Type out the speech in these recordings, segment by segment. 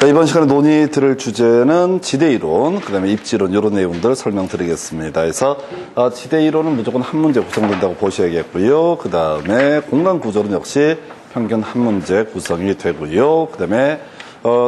자, 이번 시간에 논의 들을 주제는 지대이론, 그 다음에 입지론, 이런 내용들 설명드리겠습니다. 그래서, 지대이론은 무조건 한 문제 구성된다고 보셔야겠고요. 그 다음에 공간구조는 역시 평균 한 문제 구성이 되고요. 그 다음에,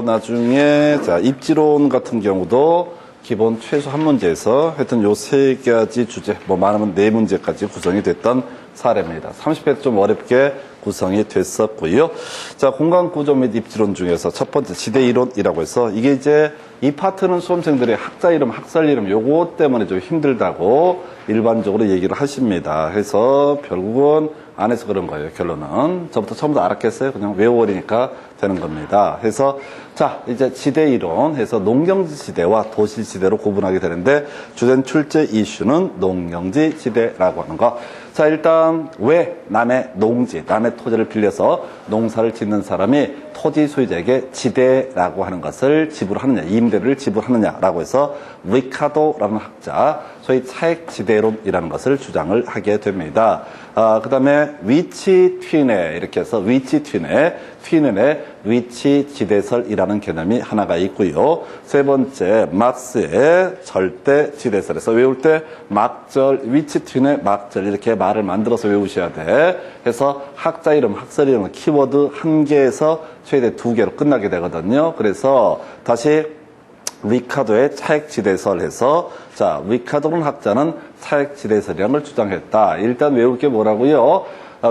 나중에, 자, 입지론 같은 경우도 기본 최소 한 문제에서 하여튼 요 세 가지 주제, 뭐 많으면 네 문제까지 구성이 됐던 사례입니다. 30회 좀 어렵게 구성이 됐었고요. 자, 공간구조 및 입지론 중에서 첫 번째 지대이론이라고 해서 이게 이제 이 파트는 수험생들의 학자 이름, 학설 이름 요거 때문에 좀 힘들다고 일반적으로 얘기를 하십니다. 해서 결국은 안 해서 그런 거예요. 결론은. 저부터 처음부터 알았겠어요? 그냥 외워버리니까 되는 겁니다. 해서 자, 이제 지대이론 해서 농경지 지대와 도시 지대로 구분하게 되는데 주된 출제 이슈는 농경지 지대라고 하는 거. 자, 일단 왜 남의 농지, 남의 토지를 빌려서 농사를 짓는 사람이 토지 소유자에게 지대라고 하는 것을 지불하느냐, 임대를 지불하느냐라고 해서 리카도라는 학자, 소위 차액지대론이라는 것을 주장을 하게 됩니다. 그 다음에 위치 튠에 이렇게 해서 위치 튠에 튠의 위치 지대설이라는 개념이 하나가 있고요. 세 번째 막스의 절대 지대설에서 외울 때 막절, 위치 튠의 막절 이렇게 말을 만들어서 외우셔야 돼. 그래서 학자 이름, 학설 이름 키워드 한 개에서 최대 두 개로 끝나게 되거든요. 그래서 다시 리카도의 차액지대설 해서 자, 리카도는 학자는 차액지대설이라는 걸 주장했다. 일단 외울 게 뭐라고요?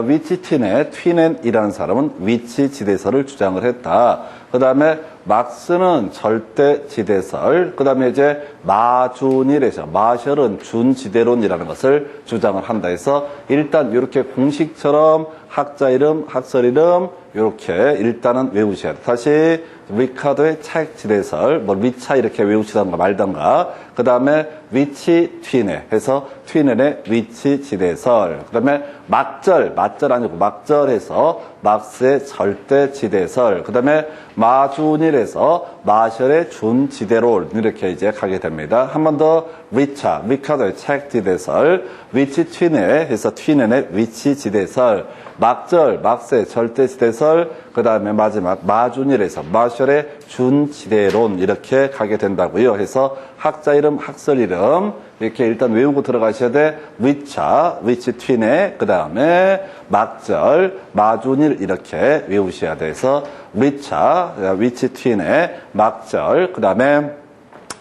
위치 튠이라는 사람은 위치 지대설을 주장을 했다. 그 다음에 막스는 절대 지대설, 그 다음에 이제 마준이래서 마셜은 준지대론이라는 것을 주장을 한다 해서 일단 이렇게 공식처럼 학자 이름, 학설 이름 이렇게 일단은 외우셔야 돼. 다시 리카도의 차액지대설, 뭐 리차 이렇게 외우시던가 말던가. 그 다음에 위치 튠에 해서 튠의 위치 지대설. 그 다음에 막절, 맞절 아니고 막절해서 막스의 절대 지대설. 그 다음에 마준일에서 마셜의 준지대론 이렇게 이제 가게 됩니다. 한 번 더 리차, 리카도의 차액지대설, 위치 튠에 해서 튠의 위치 지대설. 막절, 막스의 절대지대설, 그 다음에 마지막 마준일에서 마셜의 준지대론 이렇게 가게 된다고요. 해서 학자 이름, 학설 이름 이렇게 일단 외우고 들어가셔야 돼. 위차, 위치 튠에 그 다음에 막절, 마준일 이렇게 외우셔야 돼서 위차, 위치 튠에 막절, 그 다음에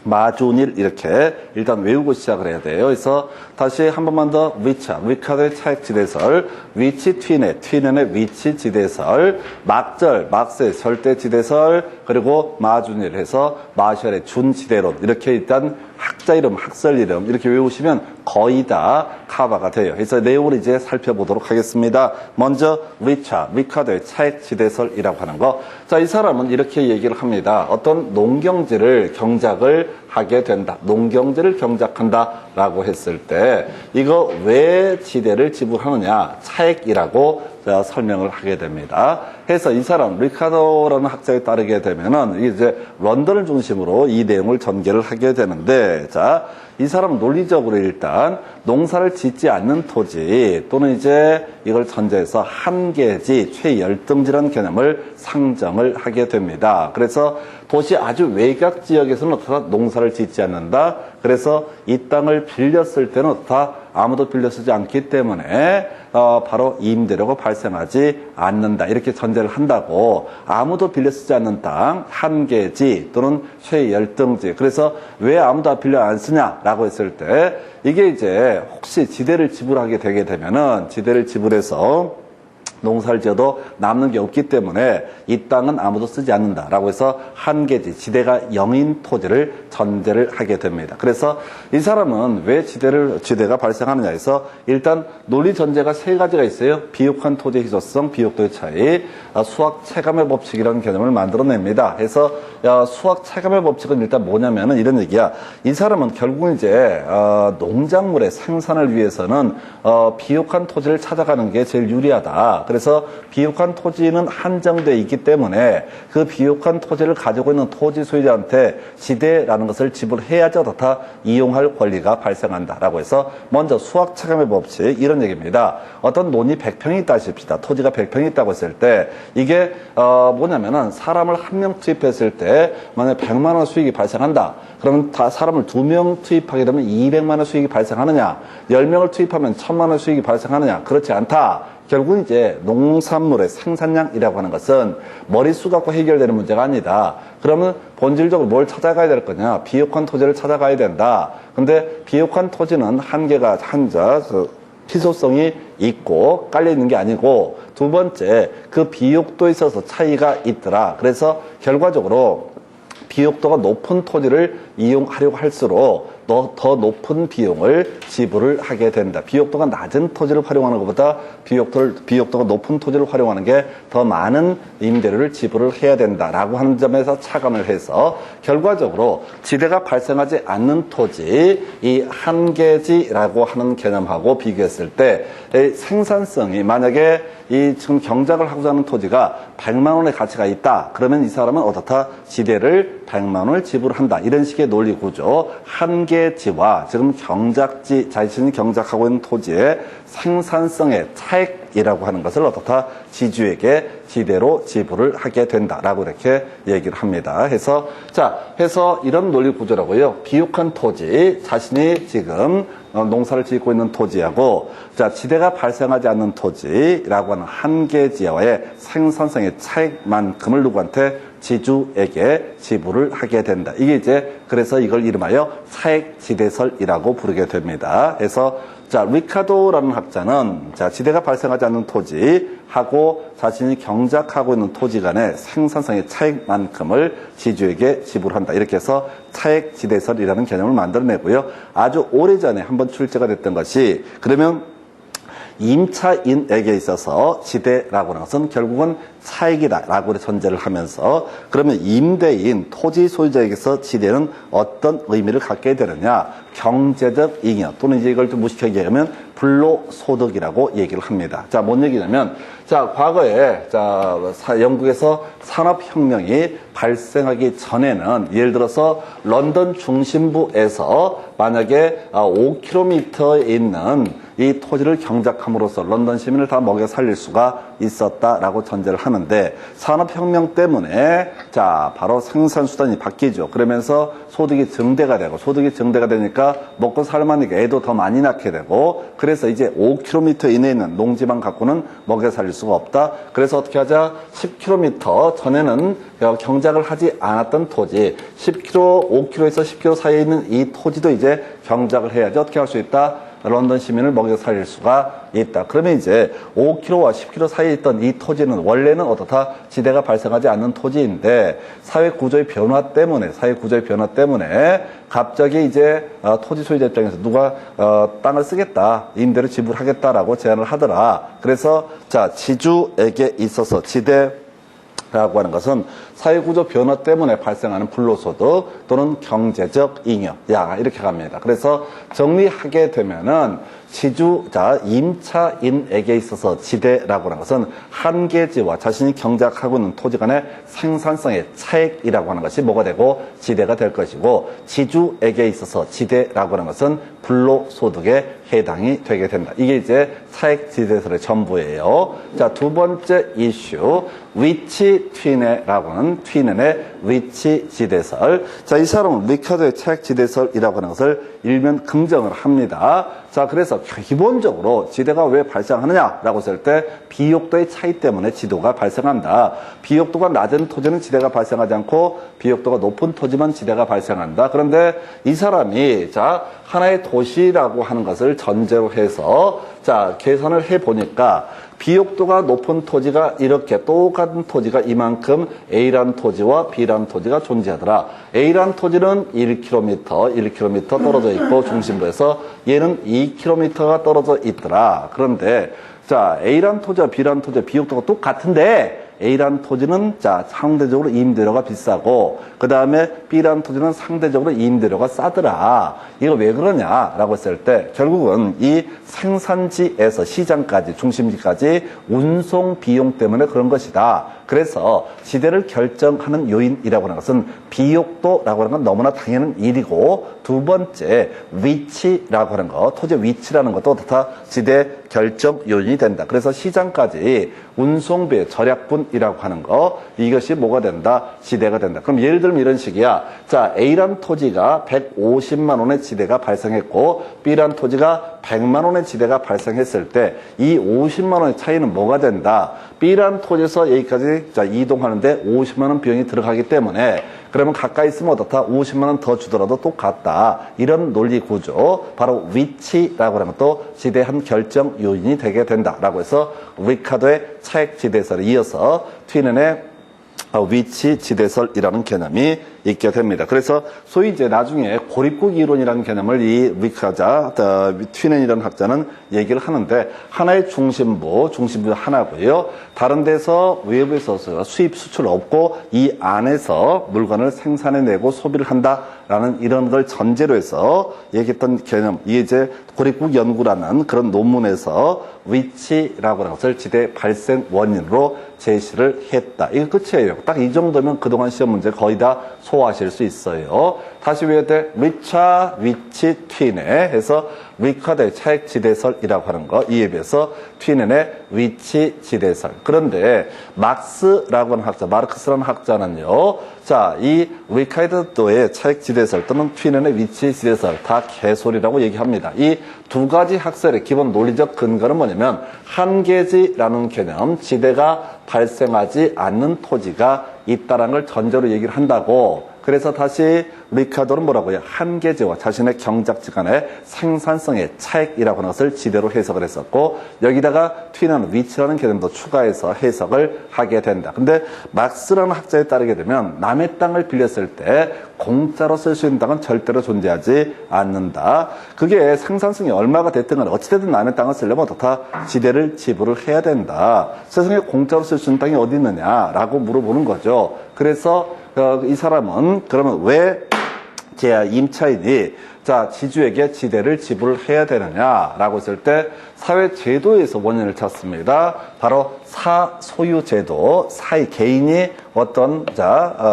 마준일 이렇게 일단 외우고 시작을 해야 돼요. 그래서 다시 한 번만 더 위차, 리카도의 차액지대설, 위치 튠의 위치 지대설, 막절, 막스의 절대 지대설, 그리고 마준일 해서 마셜의 준지대론 이렇게 일단 학자 이름, 학설 이름 이렇게 외우시면 거의 다 커버가 돼요. 그래서 내용을 이제 살펴보도록 하겠습니다. 먼저 리차, 리카도의 차액지대설이라고 하는 거. 자, 이 사람은 이렇게 얘기를 합니다. 어떤 농경지를 경작을 하게 된다. 농경지를 경작한다라고 했을 때 이거 왜 지대를 지불하느냐? 차액이라고 설명을 하게 됩니다. 해서 이 사람 리카도라는 학자에 따르게 되면은 이제 런던을 중심으로 이 내용을 전개를 하게 되는데 자, 이 사람은 논리적으로 일단 농사를 짓지 않는 토지 또는 이제 이걸 전제해서 한계지, 최열등지라는 개념을 상정을 하게 됩니다. 그래서 도시 아주 외곽 지역에서는 어떻다 농사를 짓지 않는다. 그래서 이 땅을 빌렸을 때는 어떻다 아무도 빌려 쓰지 않기 때문에 바로 임대료가 발생하지 않는다. 이렇게 전제를 한다고 아무도 빌려 쓰지 않는 땅, 한계지 또는 최열등지. 그래서 왜 아무도 빌려 안 쓰냐라고 했을 때 이게 이제 혹시 지대를 지불하게 되게 되면은 지대를 지불해서 농사를 지어도 남는 게 없기 때문에 이 땅은 아무도 쓰지 않는다라고 해서 한계지, 지대가 0인 토지를 전제를 하게 됩니다. 그래서 이 사람은 왜 지대가 발생하느냐 해서 일단 논리 전제가 세 가지가 있어요. 비옥한 토지의 희소성, 비옥도의 차이, 수학 체감의 법칙이라는 개념을 만들어냅니다. 해서 수학 체감의 법칙은 일단 뭐냐면은 이런 얘기야. 이 사람은 결국 이제 농작물의 생산을 위해서는 비옥한 토지를 찾아가는 게 제일 유리하다. 그래서 비옥한 토지는 한정되어 있기 때문에 그 비옥한 토지를 가지고 있는 토지 소유자한테 지대라는 것을 지불해야지 어떻다 이용할 권리가 발생한다라고 해서 먼저 수학 체감의 법칙 이런 얘기입니다. 어떤 논이 100평이 있다 하십시다. 토지가 100평이 있다고 했을 때 이게 뭐냐면은 사람을 한 명 투입했을 때 만약 100만 원 수익이 발생한다. 그러면 다 사람을 2명 투입하게 되면 200만 원 수익이 발생하느냐? 10명을 투입하면 1000만 원 수익이 발생하느냐? 그렇지 않다. 결국은 이제 농산물의 생산량이라고 하는 것은 머릿수 갖고 해결되는 문제가 아니다. 그러면 본질적으로 뭘 찾아가야 될 거냐? 비옥한 토지를 찾아가야 된다. 근데 비옥한 토지는 한계가 희소성이 있고 깔려있는 게 아니고 두 번째 그 비옥도에 있어서 차이가 있더라. 그래서 결과적으로 비옥도가 높은 토지를 이용하려고 할수록 더 높은 비용을 지불을 하게 된다. 비옥도가 낮은 토지를 활용하는 것보다 비옥도가 높은 토지를 활용하는 게 더 많은 임대료를 지불을 해야 된다라고 하는 점에서 차감을 해서 결과적으로 지대가 발생하지 않는 토지, 이 한계지라고 하는 개념하고 비교했을 때 생산성이 만약에 이 지금 경작을 하고자 하는 토지가 100만 원의 가치가 있다. 그러면 이 사람은 어떻다? 지대를 100만 원을 지불한다. 이런 식의 논리 구조. 한계지와 지금 경작지, 자신이 경작하고 있는 토지의 생산성의 차액이라고 하는 것을 어떻다? 지주에게 지대로 지불을 하게 된다라고 이렇게 얘기를 합니다. 해서 이런 논리 구조라고요. 비옥한 토지, 자신이 지금 농사를 짓고 있는 토지하고 지대가 발생하지 않는 토지라고 하는 한계지와의 생산성의 차익만큼을 누구한테 지주에게 지불을 하게 된다. 이게 이제 그래서 이걸 이름하여 차액지대설이라고 부르게 됩니다. 그래서 리카도라는 학자는 지대가 발생하지 않는 토지하고 자신이 경작하고 있는 토지 간의 생산성의 차익만큼을 지주에게 지불한다. 이렇게 해서 차액지대설이라는 개념을 만들어내고요. 아주 오래전에 한번 출제가 됐던 것이 그러면 임차인에게 있어서 지대라고 하는 것은 결국은 차익이다라고 전제를 하면서 그러면 임대인, 토지 소유자에게서 지대는 어떤 의미를 갖게 되느냐? 경제적 잉여 또는 이제 이걸 좀 무식하게 얘기하면 불로소득이라고 얘기를 합니다. 뭔 얘기냐면 과거에 영국에서 산업혁명이 발생하기 전에는 예를 들어서 런던 중심부에서 만약에 5km에 있는 이 토지를 경작함으로써 런던 시민을 다 먹여 살릴 수가 있었다라고 전제를 하는데 산업혁명 때문에 바로 생산수단이 바뀌죠. 그러면서 소득이 증대가 되고 소득이 증대가 되니까 먹고 살만하니까 애도 더 많이 낳게 되고 그래서 이제 5km 이내에 있는 농지만 갖고는 먹여 살릴 수가 없다. 그래서 어떻게 하자? 10km 전에는 경작을 하지 않았던 토지 10km, 5km에서 10km 사이에 있는 이 토지도 이제 경작을 해야지 어떻게 할 수 있다? 런던 시민을 먹여 살릴 수가 있다. 그러면 이제 5km와 10km 사이에 있던 이 토지는 원래는 어떻다? 지대가 발생하지 않는 토지인데 사회 구조의 변화 때문에 갑자기 이제 토지 소유자 입장에서 누가 땅을 쓰겠다, 임대료 지불하겠다라고 제안을 하더라. 그래서 지주에게 있어서 지대라고 하는 것은 사회구조 변화 때문에 발생하는 불로소득 또는 경제적 잉여 이렇게 갑니다. 그래서 정리하게 되면은 임차인에게 있어서 지대라고 하는 것은 한계지와 자신이 경작하고 있는 토지 간의 생산성의 차액이라고 하는 것이 뭐가 되고 지대가 될 것이고 지주에게 있어서 지대라고 하는 것은 불로소득에 해당이 되게 된다. 이게 이제 차액지대설의 전부예요. 두 번째 이슈 위치 튀네라고 하는 튀넨의 위치지대설. 이 사람은 리카도의 차액지대설이라고 하는 것을 일면 긍정을 합니다. 그래서 기본적으로 지대가 왜 발생하느냐라고 했을 때 비옥도의 차이 때문에 지도가 발생한다. 비옥도가 낮은 토지는 지대가 발생하지 않고 비옥도가 높은 토지만 지대가 발생한다. 그런데 이 사람이 하나의 도시라고 하는 것을 전제로 해서 계산을 해보니까 비옥도가 높은 토지가 이렇게 똑같은 토지가 이만큼 A라는 토지와 B라는 토지가 존재하더라. A라는 토지는 1km 떨어져 있고 중심부에서 얘는 2km가 떨어져 있더라. 그런데 A라는 토지와 B라는 토지의 비옥도가 똑같은데 A라는 토지는 자 상대적으로 임대료가 비싸고 그 다음에 B라는 토지는 상대적으로 임대료가 싸더라. 이거 왜 그러냐라고 했을 때 결국은 이 생산지에서 시장까지 중심지까지 운송 비용 때문에 그런 것이다. 그래서 지대를 결정하는 요인이라고 하는 것은 비옥도라고 하는 건 너무나 당연한 일이고 두 번째 위치라고 하는 것, 토지의 위치라는 것도 다 지대 결정 요인이 된다. 그래서 시장까지 운송비의 절약분이라고 하는 거 이것이 뭐가 된다? 지대가 된다. 그럼 예를 들면 이런 식이야. 자, A라는 토지가 150만 원의 지대가 발생했고 B라는 토지가 100만 원의 지대가 발생했을 때 이 50만 원의 차이는 뭐가 된다? B라는 토지에서 여기까지 자 이동하는데 50만 원 비용이 들어가기 때문에 그러면 가까이 있으면 어떻다? 50만 원 더 주더라도 똑같다. 이런 논리 구조, 바로 위치라고 하는 것도 지대한 결정 요인이 되게 된다라고 해서 리카도의 차액 지대설에 이어서 튀넨의 위치 지대설이라는 개념이 있게 됩니다. 그래서 소위 이제 나중에 고립국 이론이라는 개념을 이 리카자, 튀넨이라는 학자는 얘기를 하는데 하나의 중심부 하나고요. 다른 데서 외부에서 수입 수출 없고 이 안에서 물건을 생산해내고 소비를 한다라는 이런 걸 전제로 해서 얘기했던 개념. 이게 이제 고립국 연구라는 그런 논문에서 위치라고 하는 것을 지대 발생 원인으로 제시를 했다. 이거 끝이에요. 딱 이 정도면 그동안 시험 문제 거의 다 소화하실 수 있어요. 다시 외울 때 리차, 위치, 튀네 해서 리카드의 차액 지대설이라고 하는 거 이에 비해서 튀넨의 위치 지대설. 그런데 막스라고 하는 학자, 마르크스라는 학자는요. 자, 이 리카드의 차액 지대설 또는 튀넨의 위치 지대설 다 개소리라고 얘기합니다. 이 두 가지 학설의 기본 논리적 근거는 뭐냐면 한계지라는 개념, 지대가 발생하지 않는 토지가 있다는 걸 전제로 얘기를 한다고. 그래서 다시 리카도는 뭐라고요? 한계지와 자신의 경작지 간의 생산성의 차액이라고 하는 것을 지대로 해석을 했었고 여기다가 튀는 위치라는 개념도 추가해서 해석을 하게 된다. 근데 막스라는 학자에 따르게 되면 남의 땅을 빌렸을 때 공짜로 쓸 수 있는 땅은 절대로 존재하지 않는다. 그게 생산성이 얼마가 됐든 간에 어찌됐든 남의 땅을 쓰려면 어떻다? 지대를 지불을 해야 된다. 세상에 공짜로 쓸 수 있는 땅이 어디 있느냐라고 물어보는 거죠. 그래서 이 사람은 그러면 왜 임차인이 자 지주에게 지대를 지불을 해야 되느냐라고 했을 때 사회제도에서 원인을 찾습니다. 바로 사소유제도, 개인이 어떤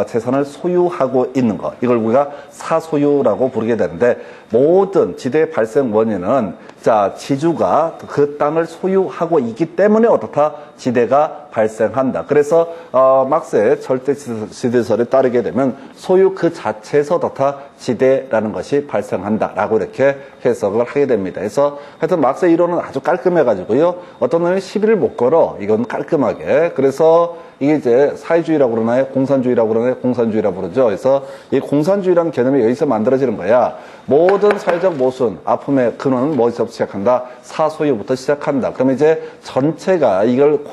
재산을 소유하고 있는 것, 이걸 우리가 사소유라고 부르게 되는데 모든 지대 발생 원인은 자 지주가 그 땅을 소유하고 있기 때문에 어떻다? 지대가 발생한다. 그래서 막스의 절대지대설에 따르게 되면 소유 그 자체에서 어떻다? 지대라는 것이 발생한다라고 이렇게 해석을 하게 됩니다. 그래서 하여튼 막스의 이론은 아주 깔끔해가지고요. 어떤 놈이 시비를 못 걸어. 이건 깔끔하게. 그래서 이게 이제 사회주의라고 그러나요? 공산주의라고 그러나요? 공산주의라고 그러죠. 그래서 이 공산주의라는 개념이 여기서 만들어지는 거야. 모든 사회적 모순, 아픔의 근원은 뭐부터 시작한다? 사소유부터 시작한다. 그러면 이제 전체가 이걸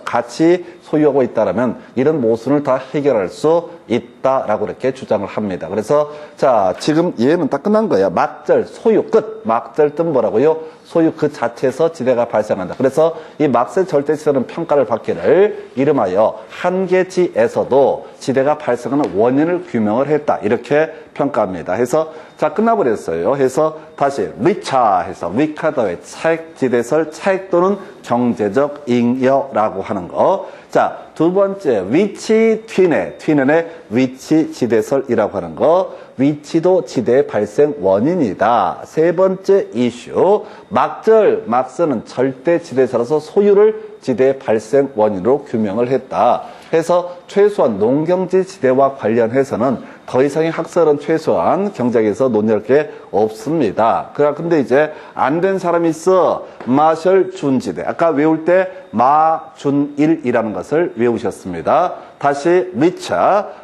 같이 소유하고 있다라면 이런 모순을 다 해결할 수 있다라고 이렇게 주장을 합니다. 그래서 자 지금 얘는 다 끝난 거야. 막절, 소유, 끝. 막절 뜻 뭐라고요? 소유 그 자체에서 지대가 발생한다. 그래서 이 막스의 절대지대는 평가를 받기를 이름하여 한계지에서도 지대가 발생하는 원인을 규명을 했다. 이렇게 평가합니다. 해서 자 끝나버렸어요. 해서 다시 해서 리카도의 차액 지대설, 차액 또는 경제적 잉여라고 하는 거. 자, 두 번째 위치 튀넨의 위치 지대설이라고 하는 거. 위치도 지대의 발생 원인이다. 세 번째 이슈 막스는 절대 지대설에서 소유를 지대의 발생 원인으로 규명을 했다. 해서 최소한 농경지 지대와 관련해서는 더 이상의 학설은 최소한 경제학에서 논의할 게 없습니다. 근데 이제 안 된 사람이 있어. 마셜 준지대. 아까 외울 때 마준일이라는 것을 외우셨습니다. 다시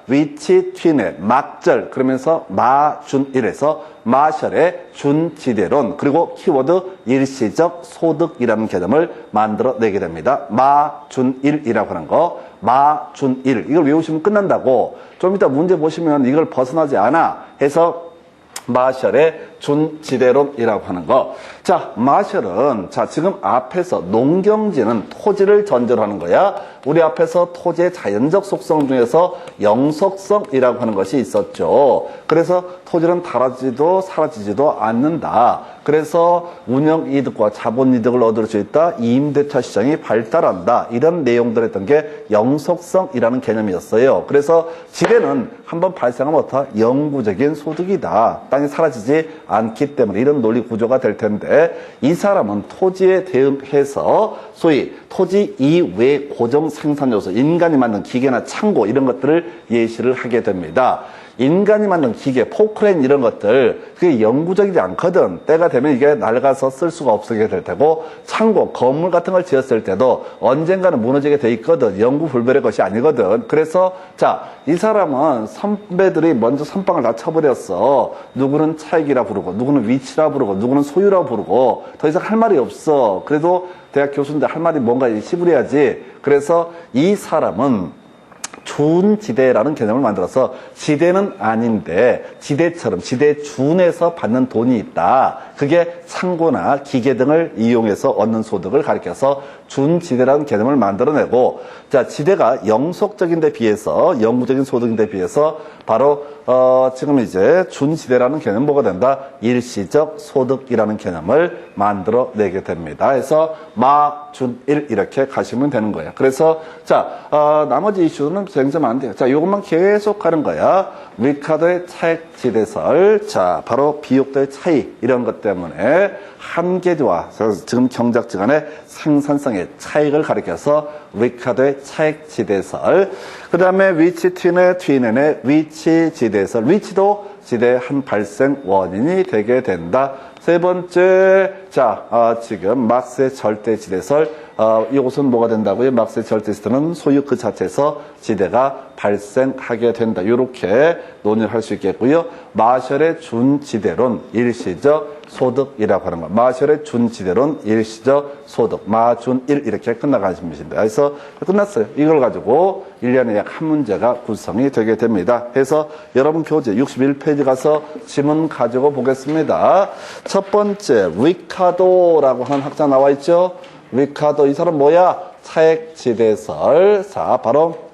위치 튀네 막절 그러면서 마준일에서 마셜의 준지대론 그리고 키워드 일시적 소득이라는 개념을 만들어내게 됩니다. 마준일이라고 하는 거. 마준일 이걸 외우시면 끝난다고. 좀 이따 문제 보시면 이걸 벗어나지 않아 해서 마셜의 준지대론이라고 하는 거. 자, 마셜은, 자, 지금 앞에서 농경지는 토지를 전제로 하는 거야. 우리 앞에서 토지의 자연적 속성 중에서 영속성이라고 하는 것이 있었죠. 그래서 토지는 달아지도 사라지지도 않는다. 그래서 운영 이득과 자본 이득을 얻을 수 있다. 임대차 시장이 발달한다. 이런 내용들 했던 게 영속성이라는 개념이었어요. 그래서 지대는 한번 발생하면 어떠? 영구적인 소득이다. 땅이 사라지지 않기 때문에 이런 논리 구조가 될 텐데 이 사람은 토지에 대응해서 소위 토지 이외의 고정 생산 요소, 인간이 만든 기계나 창고 이런 것들을 예시를 하게 됩니다. 인간이 만든 기계, 포크레인 이런 것들 그게 영구적이지 않거든. 때가 되면 이게 낡아서 쓸 수가 없게 될 테고 창고, 건물 같은 걸 지었을 때도 언젠가는 무너지게 돼 있거든. 영구불변의 것이 아니거든. 그래서 자, 이 사람은 선배들이 먼저 선빵을 다 쳐버렸어. 누구는 차익이라 부르고 누구는 위치라 부르고 누구는 소유라 부르고 더 이상 할 말이 없어. 그래도 대학 교수인데 할 말이 뭔가 시부해야지. 그래서 이 사람은 준지대라는 개념을 만들어서 지대는 아닌데 지대처럼 지대 준에서 받는 돈이 있다. 그게 창고나 기계 등을 이용해서 얻는 소득을 가리켜서 준지대라는 개념을 만들어내고 자 지대가 영속적인 데 비해서 영구적인 소득인 데 비해서 바로 지금 이제 준지대라는 개념은 뭐가 된다? 일시적 소득이라는 개념을 만들어내게 됩니다. 그래서 마준일 이렇게 가시면 되는 거예요. 그래서 자 나머지 이슈는 생각하면 안 돼요. 자 이것만 계속 가는 거야. 리카도의 차액 지대설, 자 바로 비옥도의 차이 이런 것 때문에 한계와 지금 경작지 간의 생산성의 차익을 가리켜서 리카도의 차액 지대설. 그 다음에 위치 트윈의 위치 지대설. 위치도 지대의 한 발생 원인이 되게 된다. 세 번째, 자, 지금 막스의 절대 지대설. 이것은 뭐가 된다고요? 막스의 절대 지대는 소유 그 자체에서 지대가 발생하게 된다. 이렇게 논의를 할 수 있겠고요. 마셜의 준지대론, 일시적 소득이라고 하는 거. 마셜의 준지대론, 일시적 소득. 마준일 이렇게 끝나가시면 됩니다. 그래서 끝났어요. 이걸 가지고 1년에 약 한 문제가 구성이 되게 됩니다. 그래서 여러분 교재 61페이지 가서 지문 가지고 보겠습니다. 첫 번째, 리카도라고 하는 학자 나와 있죠? 리카도, 이 사람 뭐야? 차액지대설. 자, 바로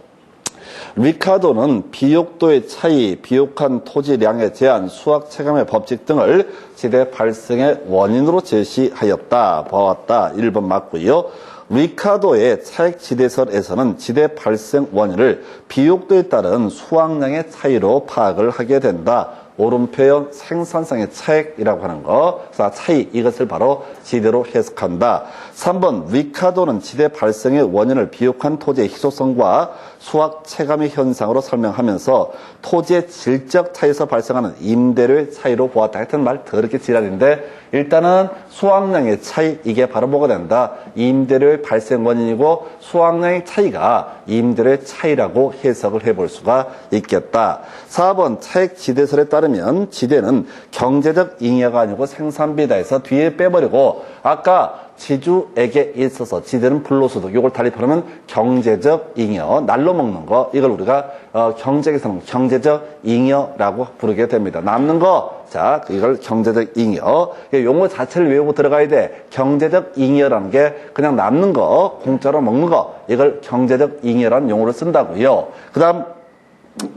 리카도는 비옥도의 차이, 비옥한 토지량의 제한, 수확 체감의 법칙 등을 지대 발생의 원인으로 제시하였다. 보았다. 1번 맞고요. 리카도의 차액 지대설에서는 지대 발생 원인을 비옥도에 따른 수확량의 차이로 파악을 하게 된다. 옳은 표현 생산성의 차액이라고 하는 거. 자, 차이 이것을 바로 지대로 해석한다. 3번 리카도는 지대 발생의 원인을 비옥한 토지의 희소성과 수확 체감의 현상으로 설명하면서 토지의 질적 차이에서 발생하는 임대료의 차이로 보았다. 하여튼 말 더럽게 지랄인데 일단은 수확량의 차이 이게 바로 뭐가 된다. 임대료의 발생 원인이고 수확량의 차이가 임대료의 차이라고 해석을 해볼 수가 있겠다. 4번 차액 지대설에 따르면 지대는 경제적 잉여가 아니고 생산비다 해서 뒤에 빼버리고 아까 지주에게 있어서 지대는 불로소득 이걸 달리하면 경제적 잉여 날로 먹는 거 이걸 우리가 경제에서는 경제적 잉여라고 부르게 됩니다. 남는 거 자 이걸 경제적 잉여 용어 자체를 외우고 들어가야 돼. 경제적 잉여라는 게 그냥 남는 거 공짜로 먹는 거 이걸 경제적 잉여라는 용어를 쓴다고요. 그 다음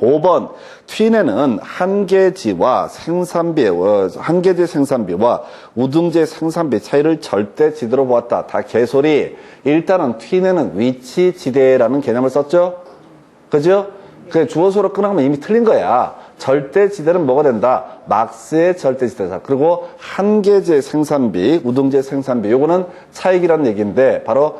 5번 트윈에는 한계지와 한계지 생산비와 우등재 생산비 차이를 절대 지대로 보았다. 다 개소리. 일단은 트윈에는 위치 지대라는 개념을 썼죠. 그죠? 그 주어서로 끊어가면 이미 틀린 거야. 절대 지대는 뭐가 된다? 막스의 절대 지대다. 그리고 한계제 생산비, 우등재 생산비. 요거는 차익이라는 얘기인데 바로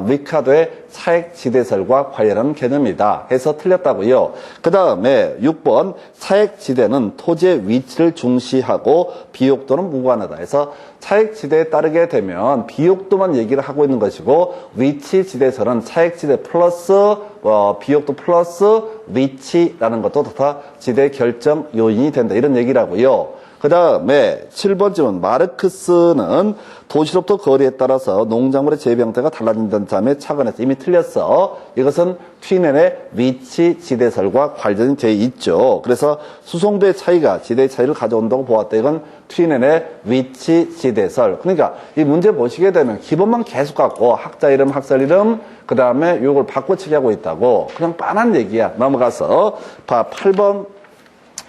리카도의 차액 지대설과 관련한 개념이다. 해서 틀렸다고요. 그 다음에 6번 차액 지대는 토지의 위치를 중시하고 비옥도는 무관하다. 해서 차액 지대에 따르게 되면 비옥도만 얘기를 하고 있는 것이고 위치 지대설은 차액 지대 플러스 비옥도 플러스 위치라는 것도 다 지대 결정 요인이 된다. 이런 얘기라고요. 그 다음에 7번쯤은 마르크스는 도시로부터 거리에 따라서 농작물의 재배 형태가 달라진다는 점에 착안해서 이미 틀렸어. 이것은 튀넨의 위치 지대설과 관련이 돼 있죠. 그래서 수송도의 차이가 지대의 차이를 가져온다고 보았다. 이건 튀넨의 위치 지대설. 그러니까 이 문제 보시게 되면 기본만 계속 갖고 학자 이름, 학설 이름, 그 다음에 이걸 바꿔치기 하고 있다고. 그냥 빤한 얘기야. 넘어가서 8번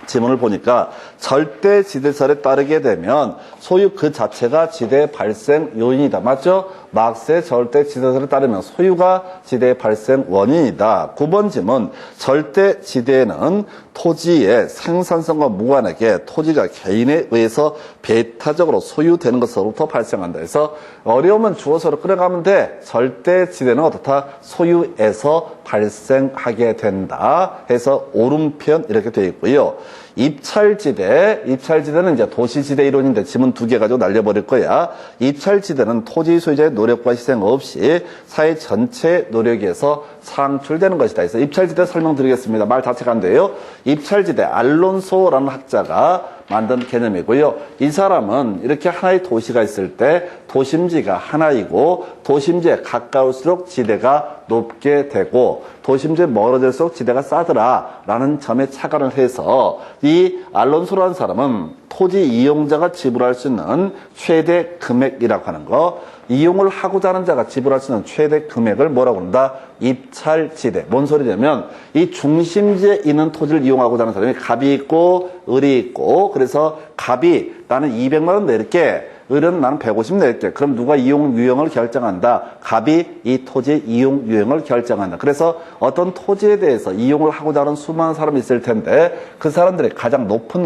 지문을 보니까 절대 지대설에 따르게 되면 소유 그 자체가 지대 발생 요인이다. 맞죠? 막스의 절대 지대설에 따르면 소유가 지대 발생 원인이다. 9번 지문, 절대 지대에는 토지의 생산성과 무관하게 토지가 개인에 의해서 배타적으로 소유되는 것으로부터 발생한다. 그래서 어려우면 주어서로 끌어가면 돼. 절대 지대는 어떻다? 소유에서 발생하게 된다. 해서 오른편 이렇게 되어 있고요. 입찰지대는 이제 도시지대 이론인데 지문 2개 가지고 날려버릴 거야. 입찰지대는 토지 소유자의 노력과 희생 없이 사회 전체 노력에서 창출되는 것이다. 그래서 입찰지대 설명드리겠습니다. 말 자체가 안 돼요. 입찰지대 알론소라는 학자가 만든 개념이고요. 이 사람은 이렇게 하나의 도시가 있을 때 도심지가 하나이고 도심지에 가까울수록 지대가 높게 되고 도심지에 멀어질수록 지대가 싸더라 라는 점에 착안을 해서 이 알론소라는 사람은 토지 이용자가 지불할 수 있는 최대 금액이라고 하는 거, 이용을 하고자 하는 자가 지불할 수 있는 최대 금액을 뭐라고 한다? 입찰지대. 뭔 소리냐면 이 중심지에 있는 토지를 이용하고자 하는 사람이 갑이 있고 을이 있고, 그래서 갑이 나는 200만 원 낼게, 을은 나는 150 낼게. 그럼 누가 이용 유형을 결정한다? 갑이 이 토지의 이용 유형을 결정한다. 그래서 어떤 토지에 대해서 이용을 하고자 하는 수많은 사람이 있을 텐데 그 사람들이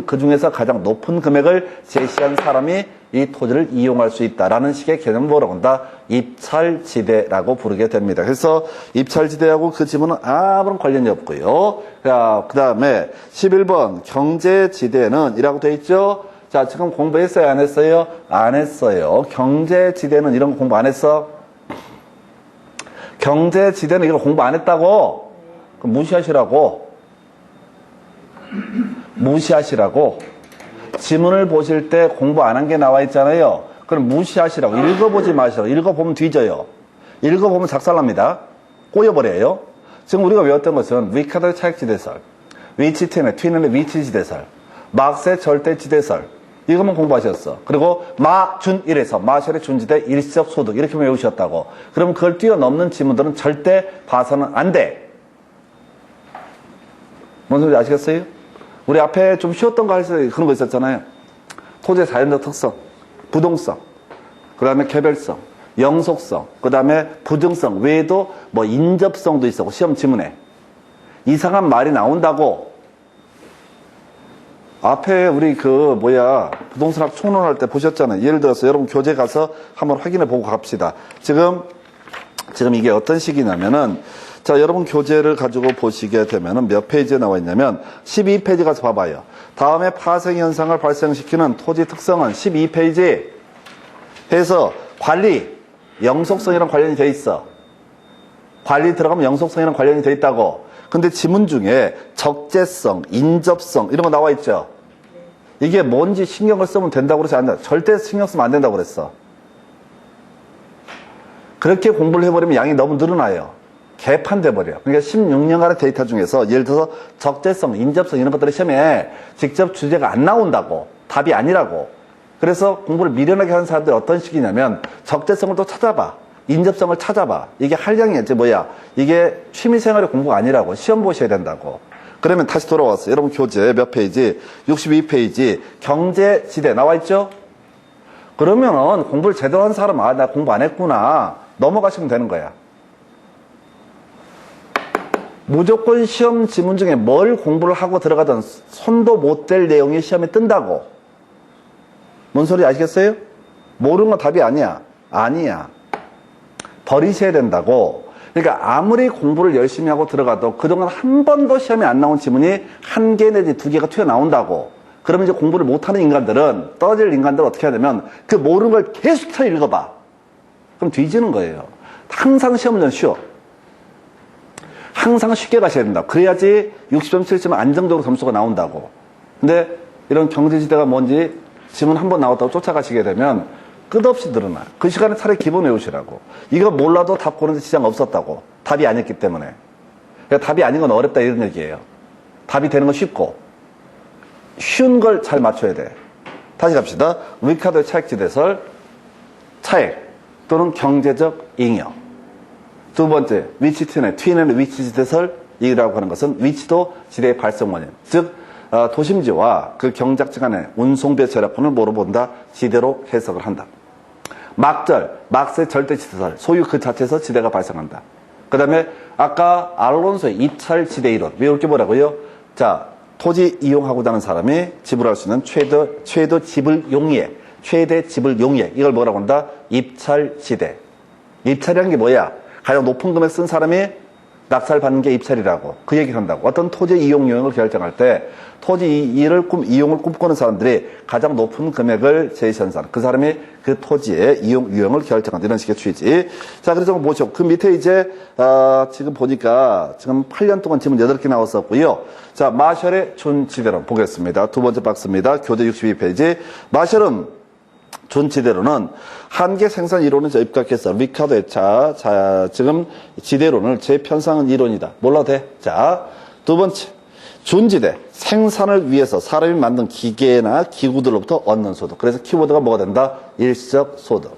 그 중에서 가장 높은 금액을 제시한 사람이 이 토지를 이용할 수 있다라는 식의 개념을 뭐라고 한다? 입찰지대라고 부르게 됩니다. 그래서 입찰지대하고 그 지문은 아무런 관련이 없고요. 그 다음에 11번 경제지대는 이라고 돼 있죠? 자, 지금 공부했어요? 안 했어요? 안 했어요. 경제지대는 이런 거 공부 안 했어? 경제지대는 이런 거 공부 안 했다고? 그럼 무시하시라고. 무시하시라고. 지문을 보실 때 공부 안 한 게 나와 있잖아요. 그럼 무시하시라고. 읽어보지 마시라고. 읽어보면 뒤져요. 읽어보면 작살납니다. 꼬여버려요. 지금 우리가 외웠던 것은 위카드의 차익지대설, 튀넨의 위치지대설, 막스의 절대지대설, 이것만 공부하셨어. 그리고 마준일에서 마셜의 준지대 일시적 소득 이렇게 외우셨다고. 그럼 그걸 뛰어넘는 지문들은 절대 봐서는 안 돼. 뭔 소리인지 아시겠어요? 우리 앞에 좀 쉬웠던 거 할 때 그런 거 있었잖아요. 토지의 자연적 특성, 부동성, 그 다음에 개별성, 영속성, 그 다음에 부등성 외에도 뭐 인접성도 있었고 시험 지문에 이상한 말이 나온다고. 앞에 우리 부동산학 총론할 때 보셨잖아요. 예를 들어서 여러분 교재 가서 한번 확인해 보고 갑시다. 지금 이게 어떤 식이냐면은, 자, 여러분 교재를 가지고 보시게 되면은 몇 페이지에 나와 있냐면 12페이지 가서 봐봐요. 다음에 파생 현상을 발생시키는 토지 특성은 12페이지 해서 관리, 영속성이랑 관련이 돼 있어. 관리 들어가면 영속성이랑 관련이 돼 있다고. 근데 지문 중에 적재성, 인접성 이런 거 나와 있죠. 이게 뭔지 신경을 쓰면 된다고 그러지 않나? 절대 신경 쓰면 안 된다고 그랬어. 그렇게 공부를 해버리면 양이 너무 늘어나요. 개판돼 버려. 그러니까 16년간의 데이터 중에서 예를 들어서 적재성, 인접성 이런 것들이 시험에 직접 주제가 안 나온다고. 답이 아니라고. 그래서 공부를 미련하게 하는 사람들이 어떤 식이냐면 적재성을 또 찾아봐. 인접성을 찾아봐. 이게 한량이지 이게 취미생활의 공부가 아니라고. 시험 보셔야 된다고. 그러면 다시 돌아왔어요. 여러분 교재 몇 페이지? 62페이지 경제지대 나와 있죠? 그러면은 공부를 제대로 한 사람은 나 공부 안 했구나 넘어가시면 되는 거야. 무조건 시험 지문 중에 뭘 공부를 하고 들어가든 손도 못 댈 내용이 시험에 뜬다고. 뭔 소리 아시겠어요? 모르는 건 답이 아니야. 아니야. 버리셔야 된다고. 그러니까 아무리 공부를 열심히 하고 들어가도 그동안 한 번도 시험에 안 나온 지문이 1개 내지 2개가 튀어나온다고. 그러면 이제 공부를 못하는 인간들은, 떨어질 인간들은 어떻게 해야 되면 그 모르는 걸 계속 쳐 읽어봐. 그럼 뒤지는 거예요. 항상 시험 문제는 쉬워. 항상 쉽게 가셔야 된다. 그래야지 60점, 70점 안정적으로 점수가 나온다고. 근데 이런 경제지대가 뭔지 지문 한 번 나왔다고 쫓아가시게 되면 끝없이 늘어나요. 그 시간에 차라리 기본 외우시라고. 이거 몰라도 답 고르는데 지장 없었다고. 답이 아니었기 때문에. 그러니까 답이 아닌 건 어렵다 이런 얘기예요. 답이 되는 건 쉽고 쉬운 걸 잘 맞춰야 돼. 다시 갑시다. 위카드의 차액지대설, 차액 또는 경제적 잉여. 두 번째, 위치트윈의 트윈의 위치지대설이라고 하는 것은 위치도 지대의 발생 원인. 즉 도심지와 그 경작지 간의 운송배 절약권을 뭐로 본다? 지대로 해석을 한다. 막절, 막스의 절대지대설, 소유 그 자체에서 지대가 발생한다. 그 다음에 아까 알론소의 입찰 지대 이론, 외울 게 뭐라고요? 자, 토지 이용하고자 하는 사람이 지불할 수 있는 최대 지불 용이액, 최대 지불 용이액, 이걸 뭐라고 한다? 입찰 지대. 입찰이라는 게 뭐야? 가장 높은 금액 쓴 사람이 낙찰 받는 게 입찰이라고 그 얘기를 한다고. 어떤 토지 이용 요령을 결정할 때 토지 이용을 꿈꾸는 사람들이 가장 높은 금액을 제시한 사람, 그 사람이 그 토지의 이용 유형을 결정한다. 이런 식의 취지. 자, 그래서 보시죠. 그 밑에 이제 지금 보니까 지금 8년 동안 지문 8개 나왔었고요. 자, 마셜의 준지대론 보겠습니다. 두 번째 박스입니다. 교재 62페이지. 마셜은 준지대로는 한계 생산 이론을 입각해서 리카드의 지금 지대론을 재편상한 이론이다. 몰라도 돼. 자, 두 번째, 준지대, 생산을 위해서 사람이 만든 기계나 기구들로부터 얻는 소득. 그래서 키워드가 뭐가 된다? 일시적 소득.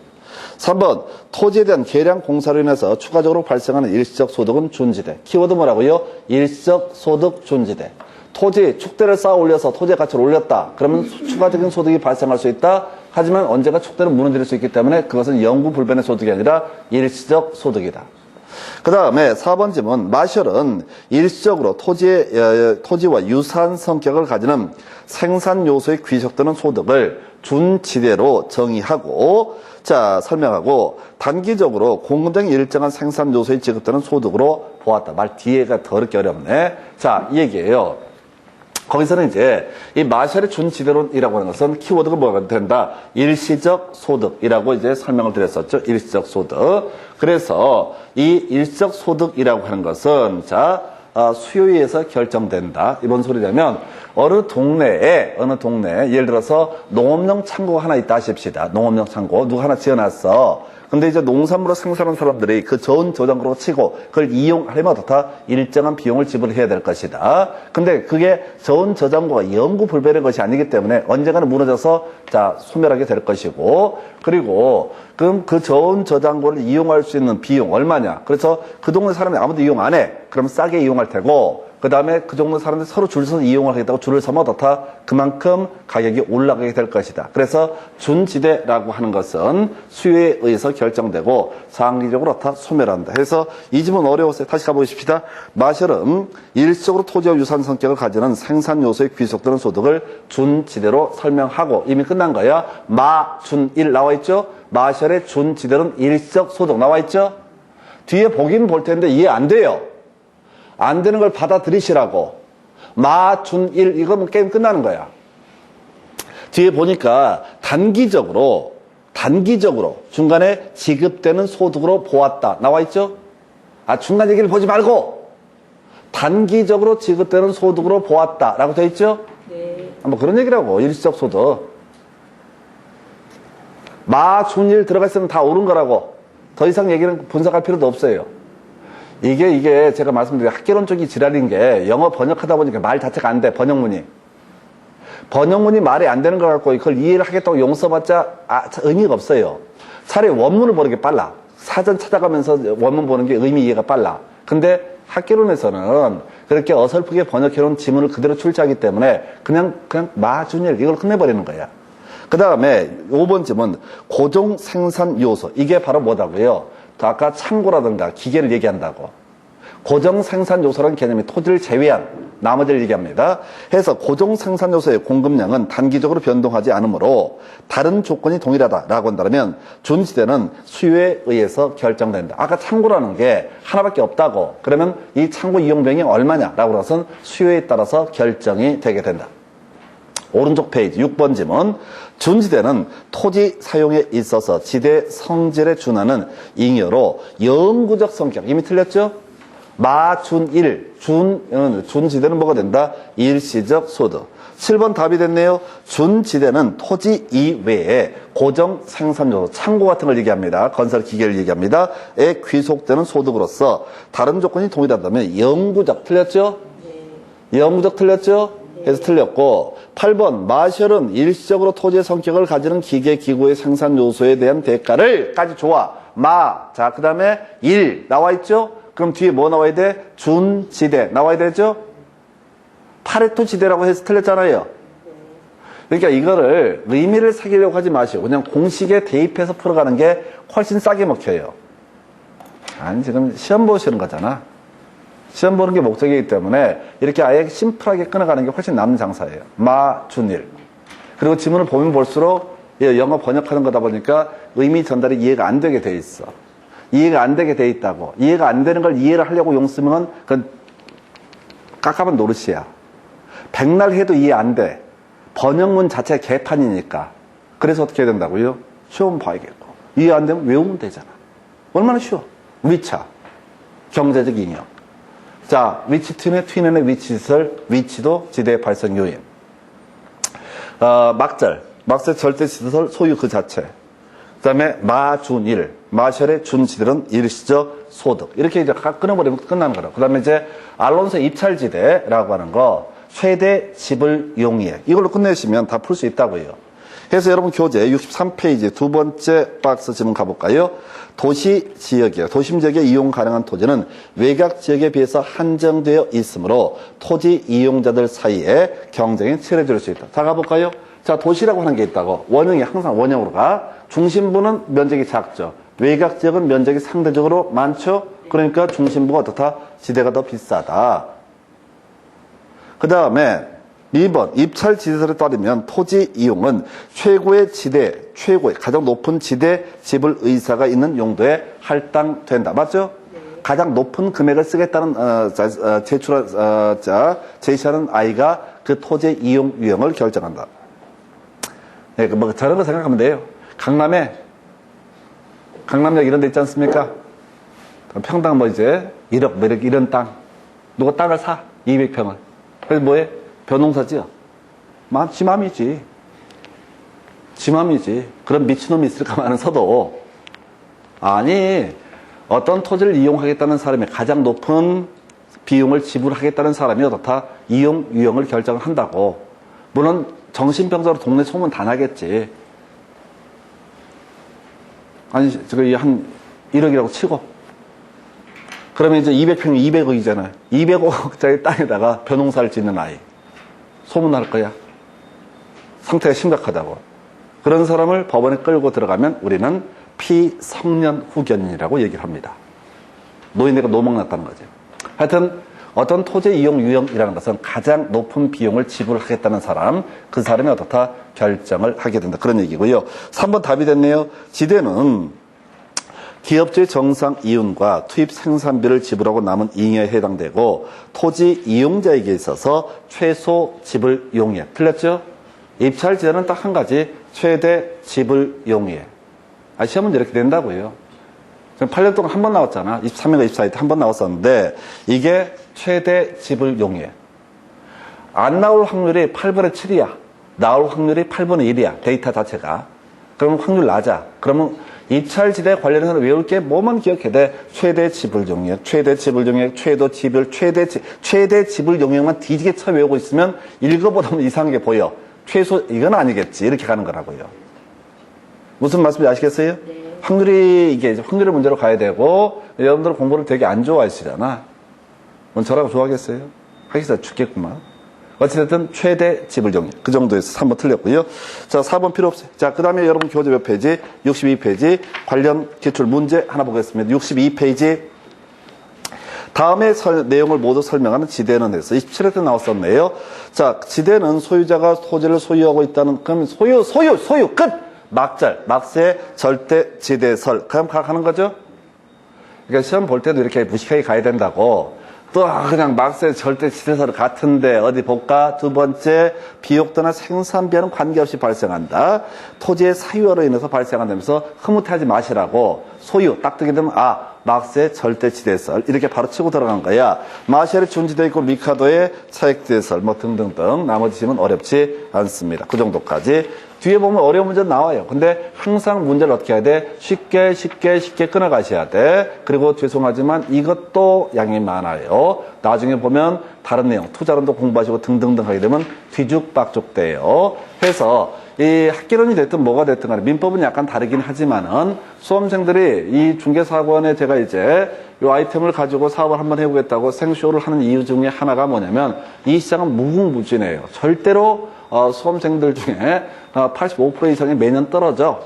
3번, 토지에 대한 개량 공사로 인해서 추가적으로 발생하는 일시적 소득은 준지대. 키워드 뭐라고요? 일시적 소득 준지대. 토지, 축대를 쌓아 올려서 토지의 가치를 올렸다. 그러면 추가적인 소득이 발생할 수 있다. 하지만 언제가 축대를 무너뜨릴 수 있기 때문에 그것은 영구 불변의 소득이 아니라 일시적 소득이다. 그 다음에 4번 질문, 마셜은 일시적으로 토지와 유사한 성격을 가지는 생산 요소에 귀속되는 소득을 준지대로 정의하고, 자, 설명하고, 단기적으로 공급량이 일정한 생산 요소에 지급되는 소득으로 보았다. 말 뒤에가 더럽게 어렵네. 자, 이 얘기예요. 거기서는 이제 이 마셜의 준지대론이라고 하는 것은 키워드가 뭐가 된다? 일시적 소득이라고 이제 설명을 드렸었죠. 일시적 소득. 그래서 이 일시적 소득이라고 하는 것은 자, 수요에 의해서 결정된다. 이런 소리라면 어느 동네에 예를 들어서 농업용 창고가 하나 있다 하십시다. 농업용 창고 누가 하나 지어놨어. 근데 이제 농산물을 생산하는 사람들이 그 저온 저장고로 치고 그걸 이용하려면 다 일정한 비용을 지불해야 될 것이다. 근데 그게 저온 저장고가 영구 불변의 것이 아니기 때문에 언젠가는 무너져서 자, 소멸하게 될 것이고, 그리고 그럼 그 저온 저장고를 이용할 수 있는 비용 얼마냐? 그래서 그 동네 사람이 아무도 이용 안 해. 그럼 싸게 이용할 테고, 그 다음에 그 정도 사람들이 서로 줄 서서 이용을 하겠다고 줄을 서면 다 그만큼 가격이 올라가게 될 것이다. 그래서 준지대라고 하는 것은 수요에 의해서 결정되고 상리적으로 다 소멸한다. 그래서 이 질문 어려웠어요. 다시 가보십시다. 마셜은 일시적으로 토지와 유사한 성격을 가지는 생산 요소에 귀속되는 소득을 준지대로 설명하고 이미 끝난 거야. 마준일 나와 있죠? 마셜의 준지대로는 일시적 소득 나와 있죠? 뒤에 보긴 볼 텐데 이해 안 돼요. 안 되는 걸 받아들이시라고. 마준일, 이거면 게임 끝나는 거야. 뒤에 보니까 단기적으로 중간에 지급되는 소득으로 보았다. 나와 있죠? 중간 얘기를 보지 말고 단기적으로 지급되는 소득으로 보았다. 라고 되어 있죠? 네. 뭐 그런 얘기라고. 일시적 소득. 마준일 들어가 있으면 다 옳은 거라고. 더 이상 얘기는 분석할 필요도 없어요. 이게 제가 말씀드린 학개론 쪽이 지랄인 게 영어 번역하다 보니까 말 자체가 안 돼. 번역문이 말이 안 되는 걸 갖고 그걸 이해를 하겠다고 용 써봤자 의미가 없어요. 차라리 원문을 보는 게 빨라. 사전 찾아가면서 원문 보는 게 의미 이해가 빨라. 근데 학개론에서는 그렇게 어설프게 번역해놓은 지문을 그대로 출제하기 때문에 그냥 마준일 이걸 끝내버리는 거야. 그 다음에 5번 질문, 고정 생산 요소. 이게 바로 뭐다고요? 아까 창고라든가 기계를 얘기한다고. 고정 생산 요소라는 개념이 토지를 제외한 나머지를 얘기합니다. 해서 고정 생산 요소의 공급량은 단기적으로 변동하지 않으므로 다른 조건이 동일하다라고 한다면 준지대는 수요에 의해서 결정된다. 아까 창고라는 게 하나밖에 없다고. 그러면 이 창고 이용비용이 얼마냐라고 해서 수요에 따라서 결정이 되게 된다. 오른쪽 페이지 6번 지문. 준지대는 토지 사용에 있어서 지대 성질에 준하는 잉여로 영구적 성격. 이미 틀렸죠? 마준일, 준지대는 뭐가 된다? 일시적 소득. 7번 답이 됐네요. 준지대는 토지 이외에 고정 생산요소, 창고 같은 걸 얘기합니다. 건설 기계를 얘기합니다. 에 귀속되는 소득으로서 다른 조건이 동일하다면 영구적, 틀렸죠? 영구적 틀렸죠? 그래서 틀렸고, 8번 마셜은 일시적으로 토지의 성격을 가지는 기계 기구의 생산 요소에 대한 대가를 까지 좋아. 자, 그 다음에 일 나와 있죠? 그럼 뒤에 뭐 나와야 돼? 준지대 나와야 되죠? 파레토 지대라고 해서 틀렸잖아요. 그러니까 이거를 의미를 새기려고 하지 마시고 그냥 공식에 대입해서 풀어가는 게 훨씬 싸게 먹혀요. 아니, 지금 시험 보시는 거잖아. 시험 보는 게 목적이기 때문에 이렇게 아예 심플하게 끊어가는 게 훨씬 남는 장사예요. 마준일. 그리고 지문을 보면 볼수록 영어 번역하는 거다 보니까 의미 전달이 이해가 안 되게 돼 있어. 이해가 안 되게 돼 있다고. 이해가 안 되는 걸 이해를 하려고 용 쓰면 그건 깝깝한 노릇이야. 백날 해도 이해 안 돼. 번역문 자체가 개판이니까. 그래서 어떻게 해야 된다고요? 시험 봐야겠고. 이해 안 되면 외우면 되잖아. 얼마나 쉬워. 위차. 경제적 잉여. 자, 위치 트윈의 위치시설, 위치도 지대의 발생 요인. 막절 절대시설 소유 그 자체. 그 다음에 마준일, 마셜의 준지들은 일시적 소득. 이렇게 이제 끊어버리면 끝나는 거라고. 그 다음에 이제 알론소 입찰지대라고 하는 거, 최대 지불 용이해. 이걸로 끝내시면 다 풀 수 있다고요. 그래서 여러분 교재 63페이지 두 번째 박스 지문 가볼까요? 도시 지역이요. 도심 지역에 이용 가능한 토지는 외곽 지역에 비해서 한정되어 있으므로 토지 이용자들 사이에 경쟁이 치열해질 수 있다. 자, 가볼까요? 자, 도시라고 하는 게 있다고. 원형이 항상 원형으로 가. 중심부는 면적이 작죠. 외곽 지역은 면적이 상대적으로 많죠. 그러니까 중심부가 어떻다? 지대가 더 비싸다. 그 다음에 2번 입찰 지대설에 따르면 토지 이용은 최고의 가장 높은 지대 지불 의사가 있는 용도에 할당된다. 맞죠? 네. 가장 높은 금액을 쓰겠다는 제시하는 아이가 그 토지 이용 유형을 결정한다. 네, 뭐 저런 거 생각하면 돼요. 강남역 이런 데 있지 않습니까? 평당 뭐 이제 1억 뭐 이런 땅. 누가 땅을 사? 200평을. 그래서 뭐해? 벼농사 지어. 지 맘이지. 그런 미친놈이 있을까 하면서도 아니, 어떤 토지를 이용하겠다는 사람이 가장 높은 비용을 지불하겠다는 사람이 어떻다? 이용 유형을 결정을 한다고. 물론 정신병자로 동네 소문 다 나겠지. 아니, 저기 한 1억이라고 치고. 그러면 이제 200평이 200억이잖아요. 200억짜리 땅에다가 벼농사를 짓는 아이. 소문날 거야. 상태가 심각하다고. 그런 사람을 법원에 끌고 들어가면 우리는 피성년 후견인이라고 얘기를 합니다. 노인네가 노먹났다는 거죠. 하여튼 어떤 토지 이용 유형이라는 것은 가장 높은 비용을 지불하겠다는 사람, 그 사람이 어떻다 결정을 하게 된다. 그런 얘기고요. 3번 답이 됐네요. 지대는 기업주의 정상 이윤과 투입 생산비를 지불하고 남은 잉여에 해당되고 토지 이용자에게 있어서 최소 지불 용이해. 틀렸죠? 입찰 지대는 딱 한 가지, 최대 지불 용이해. 시험은 이렇게 된다고요. 지금 8년 동안 한 번 나왔잖아. 23년과 24년 때 한 번 나왔었는데 이게 최대 지불 용이해. 안 나올 확률이 8분의 7이야. 나올 확률이 8분의 1이야. 데이터 자체가. 그러면 확률 낮아. 그러면 입찰지대 관련해서 외울 게 뭐만 기억해야 돼? 최대 지불 용역, 최대 지불 용역, 최대 지불 용역만 뒤지게 쳐 외우고 있으면 읽어보다 이상한 게 보여. 최소, 이건 아니겠지. 이렇게 가는 거라고요. 무슨 말씀인지 아시겠어요? 네. 이게 이제 확률의 문제로 가야 되고, 여러분들은 공부를 되게 안 좋아하시잖아. 저라고 좋아하겠어요? 하기서 죽겠구만. 어찌됐든 최대 지불 용역. 그 정도에서 3번 틀렸고요. 자, 4번 필요 없어요. 자, 그 다음에 여러분 교재 몇 페이지? 62페이지. 관련 기출 문제 하나 보겠습니다. 62페이지. 다음에 내용을 모두 설명하는 지대는 해서 27회 때 나왔었네요. 자, 지대는 소유자가 토지를 소유하고 있다는, 그럼 소유, 끝! 막세, 절대 지대설. 그럼 하는 거죠? 그러니까 시험 볼 때도 이렇게 무식하게 가야 된다고. 또 그냥 막세 절대 지대설 같은데 어디 볼까? 두 번째, 비옥도나 생산비와는 관계없이 발생한다. 토지의 사유로 인해서 발생한다면서 흐뭇해하지 마시라고. 소유 딱 뜨게 되면 막스의 절대지대설 이렇게 바로 치고 들어간 거야. 마샬의 준지대 있고 리카도의 차액지대설 뭐 등등등 나머지 지문 어렵지 않습니다. 그 정도까지. 뒤에 보면 어려운 문제 나와요. 근데 항상 문제를 어떻게 해야 돼? 쉽게 끊어가셔야 돼. 그리고 죄송하지만 이것도 양이 많아요. 나중에 보면 다른 내용, 투자론도 공부하시고 등등등 하게 되면 뒤죽박죽 돼요. 해서 이 학기론이 됐든 뭐가 됐든 간에 민법은 약간 다르긴 하지만은 수험생들이 이 중개사관에 제가 이제 이 아이템을 가지고 사업을 한번 해보겠다고 생쇼를 하는 이유 중에 하나가 뭐냐면 이 시장은 무궁무진해요. 절대로 수험생들 중에 85% 이상이 매년 떨어져.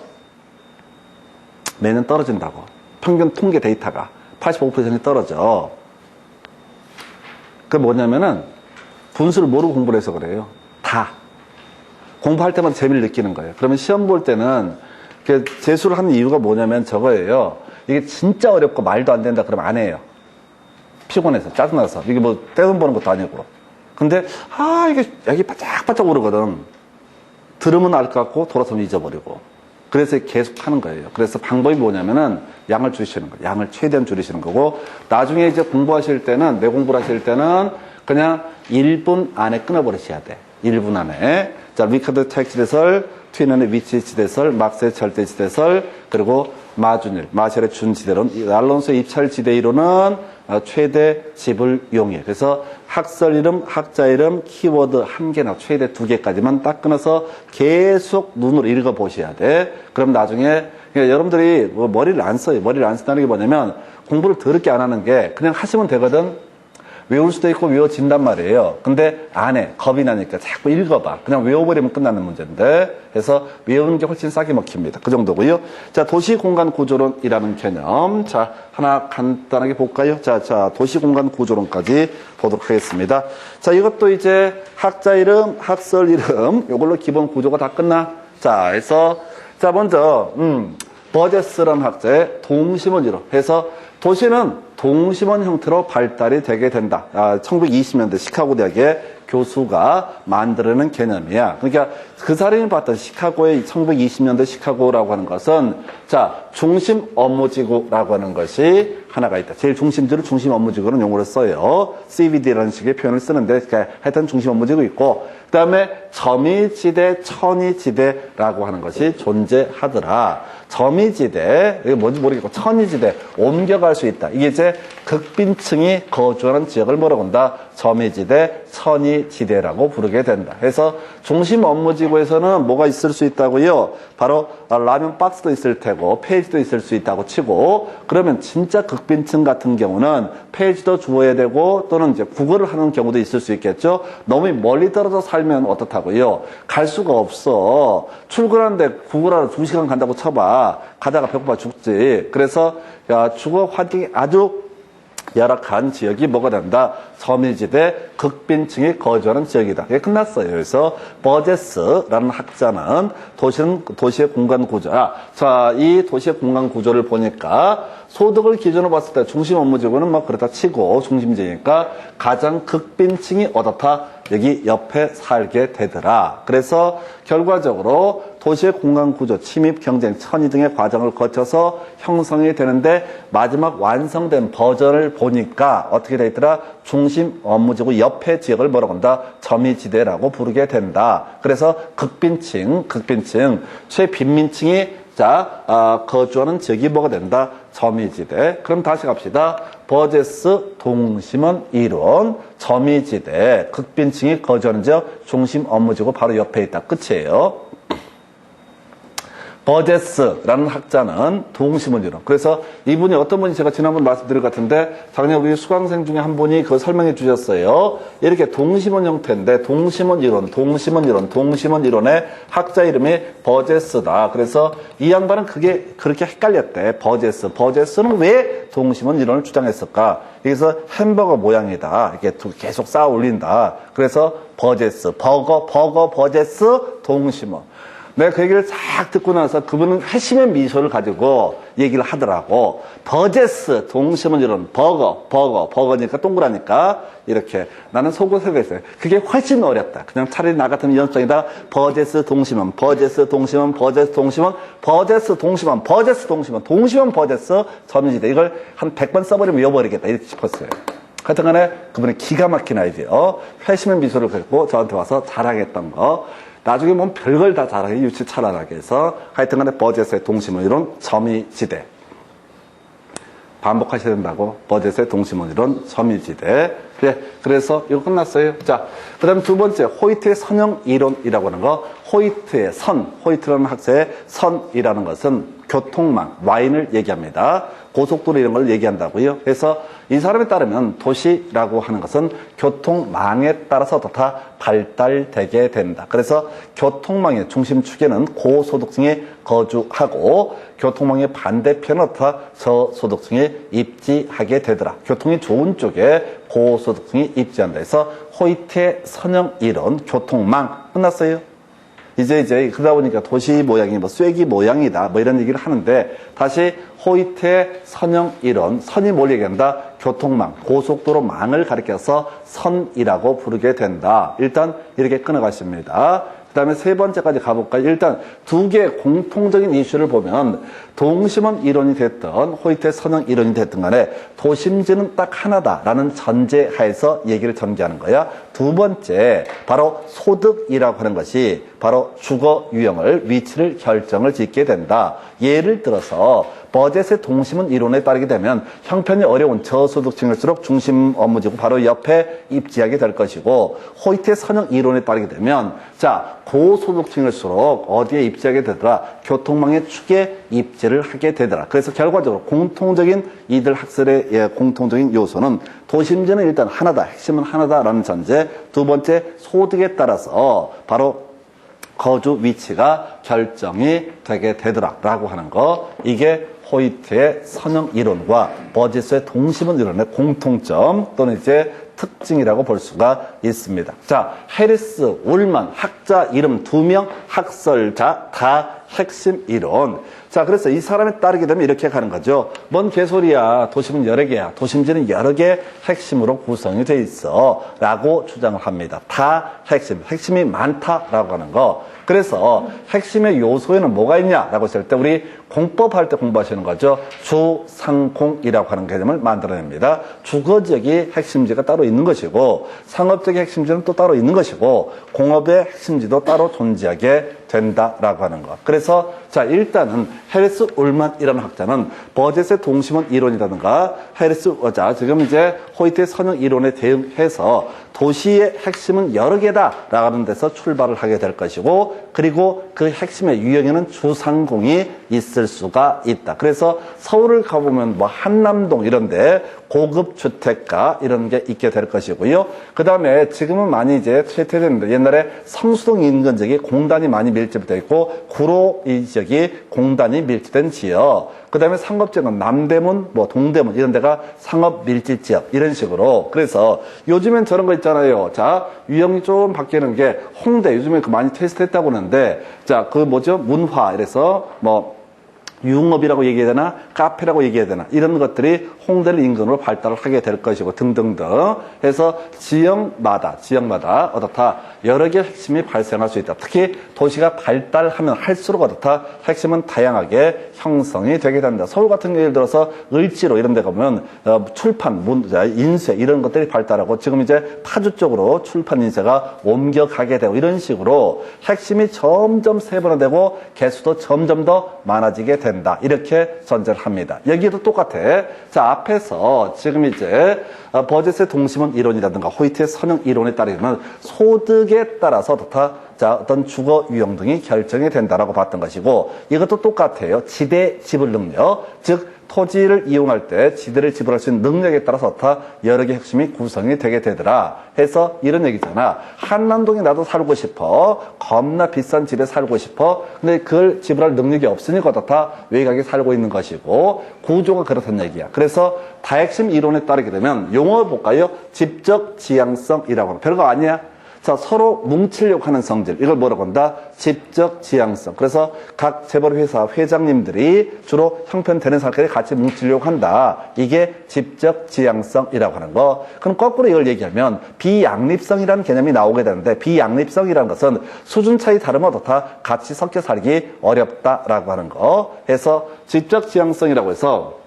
매년 떨어진다고. 평균 통계 데이터가 85% 이상이 떨어져. 그게 뭐냐면은 분수를 모르고 공부를 해서 그래요. 다. 공부할 때마다 재미를 느끼는 거예요. 그러면 시험 볼 때는 재수를 하는 이유가 뭐냐면 저거예요. 이게 진짜 어렵고 말도 안 된다 그러면 안 해요. 피곤해서, 짜증나서. 이게 뭐 떼돈 버는 것도 아니고. 근데 이게 여기 바짝바짝 오르거든. 들으면 알 것 같고 돌아서면 잊어버리고. 그래서 계속 하는 거예요. 그래서 방법이 뭐냐면은 양을 줄이시는 거예요. 양을 최대한 줄이시는 거고 나중에 이제 공부하실 때는 내 공부를 하실 때는 그냥 1분 안에 끊어버리셔야 돼. 1분 안에. 자, 리카드 차익지대설, 트윈의 위치지대설, 막스의 절대지대설, 그리고 마준일, 마샬의 준지대론, 알론소의 입찰지대이론은 최대 지불 용이에요. 그래서 학설 이름, 학자 이름, 키워드 한 개나 최대 2개까지만 딱 끊어서 계속 눈으로 읽어보셔야 돼. 그럼 나중에 여러분들이 뭐 머리를 안 써요. 머리를 안 쓴다는 게 뭐냐면 공부를 더럽게 안 하는 게 그냥 하시면 되거든. 외울 수도 있고 외워진단 말이에요. 근데 안 해. 겁이 나니까 자꾸 읽어봐. 그냥 외워버리면 끝나는 문제인데. 그래서 외우는 게 훨씬 싸게 먹힙니다. 그 정도고요. 자, 도시공간구조론이라는 개념. 자, 하나 간단하게 볼까요? 자, 도시공간구조론까지 보도록 하겠습니다. 자, 이것도 이제 학자 이름, 학설 이름. 이걸로 기본 구조가 다 끝나. 자, 해서 자, 먼저 버제스라는 학자의 동심원 이론 해서 도시는 동심원 형태로 발달이 되게 된다. 1920년대 시카고 대학의 교수가 만들어낸 개념이야. 그러니까 그 사람이 봤던 시카고의 1920년대 시카고라고 하는 것은 자, 중심 업무지구라고 하는 것이 하나가 있다. 제일 중심지를 중심 업무지구는 용어로 써요. CBD라는 식의 표현을 쓰는데 그러니까 하여튼 중심 업무지구 있고 그 다음에 점이지대, 천이지대라고 하는 것이 존재하더라. 점이지대, 이게 뭔지 모르겠고 천이지대, 옮겨갈 수 있다. 이게 이제 극빈층이 거주하는 지역을 뭐라고 한다? 점이지대, 천이지대라고 부르게 된다. 그래서 중심 업무지구에서는 뭐가 있을 수 있다고요? 바로 라면 박스도 있을 테고 페이지도 있을 수 있다고 치고 그러면 진짜 극빈층 같은 경우는 페이지도 주어야 되고 또는 이제 국어를 하는 경우도 있을 수 있겠죠. 너무 멀리 떨어져 살면 어떻다고요? 갈 수가 없어. 출근하는데 국어하러 2시간 간다고 쳐봐. 가다가 배고파 죽지. 그래서 주거 환경이 아주 열악한 지역이 뭐가 된다? 점이지대, 극빈층이 거주하는 지역이다. 이게 끝났어요. 그래서 버제스라는 학자는 도시의 공간 구조. 자, 이 도시의 공간 구조를 보니까 소득을 기준으로 봤을 때 중심 업무지구는 뭐 그렇다 치고 중심지니까 가장 극빈층이 어떻다? 여기 옆에 살게 되더라. 그래서 결과적으로 도시의 공간 구조, 침입, 경쟁, 천이 등의 과정을 거쳐서 형성이 되는데 마지막 완성된 버전을 보니까 어떻게 돼 있더라? 중심 업무지구 옆에 지역을 뭐라고 한다? 점이지대라고 부르게 된다. 그래서 극빈층, 최빈민층이 거주하는 지역이 뭐가 된다? 점이지대. 그럼 다시 갑시다. 버제스 동심원 이론, 점이지대, 극빈층이 거주하는 지역, 중심 업무지구 바로 옆에 있다. 끝이에요. 버제스라는 학자는 동심원 이론. 그래서 이분이 어떤 분이 제가 지난번 말씀드린 것 같은데 작년 우리 수강생 중에 한 분이 그걸 설명해 주셨어요. 이렇게 동심원 형태인데 동심원 이론의 학자 이름이 버제스다. 그래서 이 양반은 그게 그렇게 헷갈렸대. 버제스는 왜 동심원 이론을 주장했을까? 여기서 햄버거 모양이다. 이렇게 계속 쌓아 올린다. 그래서 버제스, 버거, 버제스, 동심원. 내가 그 얘기를 싹 듣고 나서 그분은 회심의 미소를 가지고 얘기를 하더라고. 버제스, 동심은 이런 버거니까 동그라니까 이렇게 나는 속옷을 했어요. 그게 훨씬 어렵다. 그냥 차라리 나 같은 연습생이다. 버제스, 동심은, 점지대. 이걸 한 100번 써버리면 외워버리겠다. 이렇게 싶었어요. 하여튼 간에 그분의 기가 막힌 아이디어, 회심의 미소를 갖고 저한테 와서 자랑했던 거, 나중에 보면 별걸 다 잘하게 유치찬란하게 해서 하여튼 간에 버젯의 동심원 이론 점이지대. 반복하셔야 된다고. 버젯의 동심원 이론 점이지대. 그래, 그래서 이거 끝났어요. 자, 그 다음에 두 번째, 호이트의 선형 이론이라고 하는 거. 호이트의 호이트라는 학자의 선이라는 것은 교통망, 와인을 얘기합니다. 고속도로 이런 걸 얘기한다고요. 그래서 이 사람에 따르면 도시라고 하는 것은 교통망에 따라서 다 발달되게 된다. 그래서 교통망의 중심축에는 고소득층이 거주하고 교통망의 반대편은 다 저소득층이 입지하게 되더라. 교통이 좋은 쪽에 고소득층이 입지한다. 그래서 호이트의 선형 이론, 교통망 끝났어요. 이제 그러다 보니까 도시 모양이 쐐기 모양이다 이런 얘기를 하는데, 다시 호이트의 선형 이론, 선이 뭘 얘기한다? 교통망, 고속도로 망을 가리켜서 선이라고 부르게 된다. 일단 이렇게 끊어가십니다. 그 다음에 세 번째까지 가볼까요? 일단 두 개의 공통적인 이슈를 보면 동심원 이론이 됐든 호이트의 선형 이론이 됐든 간에 도심지는 딱 하나다라는 전제하에서 얘기를 전개하는 거야. 두 번째, 바로 소득이라고 하는 것이 바로 주거 유형을, 위치를 결정을 짓게 된다. 예를 들어서 버젯의 동심원 이론에 따르게 되면 형편이 어려운 저소득층일수록 중심 업무지구 바로 옆에 입지하게 될 것이고, 호이트의 선형 이론에 따르게 되면 자, 고소득층일수록 어디에 입지하게 되더라? 교통망의 축에 입지를 하게 되더라. 그래서 결과적으로 공통적인 이들 학설의 공통적인 요소는 도심지는 일단 하나다, 핵심은 하나다라는 전제. 두 번째, 소득에 따라서 바로 거주 위치가 결정이 되게 되더라라고 하는 거. 이게 호이트의 선형 이론과 버젯의 동심원 이론의 공통점 또는 이제 특징이라고 볼 수가 있습니다. 자, 해리스, 울만, 학자 이름 2명, 학설자 다 핵심 이론. 자, 그래서 이 사람에 따르게 되면 이렇게 가는 거죠. 뭔 개소리야. 도심은 여러 개야. 도심지는 여러 개 핵심으로 구성이 돼 있어. 라고 주장을 합니다. 다 핵심이 많다라고 하는 거. 그래서 핵심의 요소에는 뭐가 있냐라고 했을 때 우리 공법할 때 공부하시는 거죠. 주상공이라고 하는 개념을 만들어냅니다. 주거지역이 핵심지가 따로 있는 것이고 상업적인 핵심지는 또 따로 있는 것이고 공업의 핵심지도 따로 존재하게 된다라고 하는 것. 그래서 자, 일단은 해리스 울만이라는 학자는 버젯의 동심원 이론이라든가 지금 이제 호이트의 선형 이론에 대응해서 도시의 핵심은 여러 개다라고 하는 데서 출발을 하게 될 것이고, 그리고 그 핵심의 유형에는 주상공이 있을 수가 있다. 그래서 서울을 가보면 한남동 이런데 고급 주택가 이런 게 있게 될 것이고요. 그 다음에 지금은 많이 이제 퇴퇴됐는데 옛날에 성수동 인근 지역이 공단이 많이 밀집되어 있고 구로 이 지역이 공단이 밀집된 지역. 그 다음에 상업지역은 남대문, 동대문 이런 데가 상업 밀집 지역 이런 식으로. 그래서 요즘엔 저런 거 있잖아요. 자, 유형이 좀 바뀌는 게 홍대 요즘에 많이 테스트했다고 하는데, 자, 문화 이래서 유흥업이라고 얘기해야 되나 카페라고 얘기해야 되나 이런 것들이 홍대를 인근으로 발달을 하게 될 것이고 등등등 해서 지역마다 어떻다 여러 개의 핵심이 발생할 수 있다. 특히 도시가 발달하면 할수록 어떻다 핵심은 다양하게 형성이 되게 된다. 서울 같은 예를 들어서 을지로 이런 데 가보면 출판, 인쇄 이런 것들이 발달하고 지금 이제 파주 쪽으로 출판 인쇄가 옮겨가게 되고 이런 식으로 핵심이 점점 세분화되고 개수도 점점 더 많아지게 된다. 이렇게 전제를 합니다. 여기도 똑같아. 자, 앞에서 지금 이제 버젯의 동심원 이론이라든가 호이트의 선형 이론에 따르면 소득에 따라서 어떤 주거 유형 등이 결정이 된다라고 봤던 것이고, 이것도 똑같아요. 지대 지불 능력, 즉 토지를 이용할 때 지대를 지불할 수 있는 능력에 따라서 여러 개 핵심이 구성이 되게 되더라 해서 이런 얘기잖아. 한남동에 나도 살고 싶어. 겁나 비싼 집에 살고 싶어. 근데 그걸 지불할 능력이 없으니까 외곽에 살고 있는 것이고 구조가 그렇다는 얘기야. 그래서 다핵심 이론에 따르게 되면 용어 볼까요? 집적 지향성이라고 하는 별거 아니야. 자, 서로 뭉치려고 하는 성질. 이걸 뭐라고 한다? 집적 지향성. 그래서 각 재벌회사 회장님들이 주로 형편되는 사람들이 같이 뭉치려고 한다. 이게 집적 지향성이라고 하는 거. 그럼 거꾸로 이걸 얘기하면 비양립성이라는 개념이 나오게 되는데, 비양립성이라는 것은 수준 차이 다르면 어떻다? 같이 섞여 살기 어렵다라고 하는 거. 해서 집적 지향성이라고 해서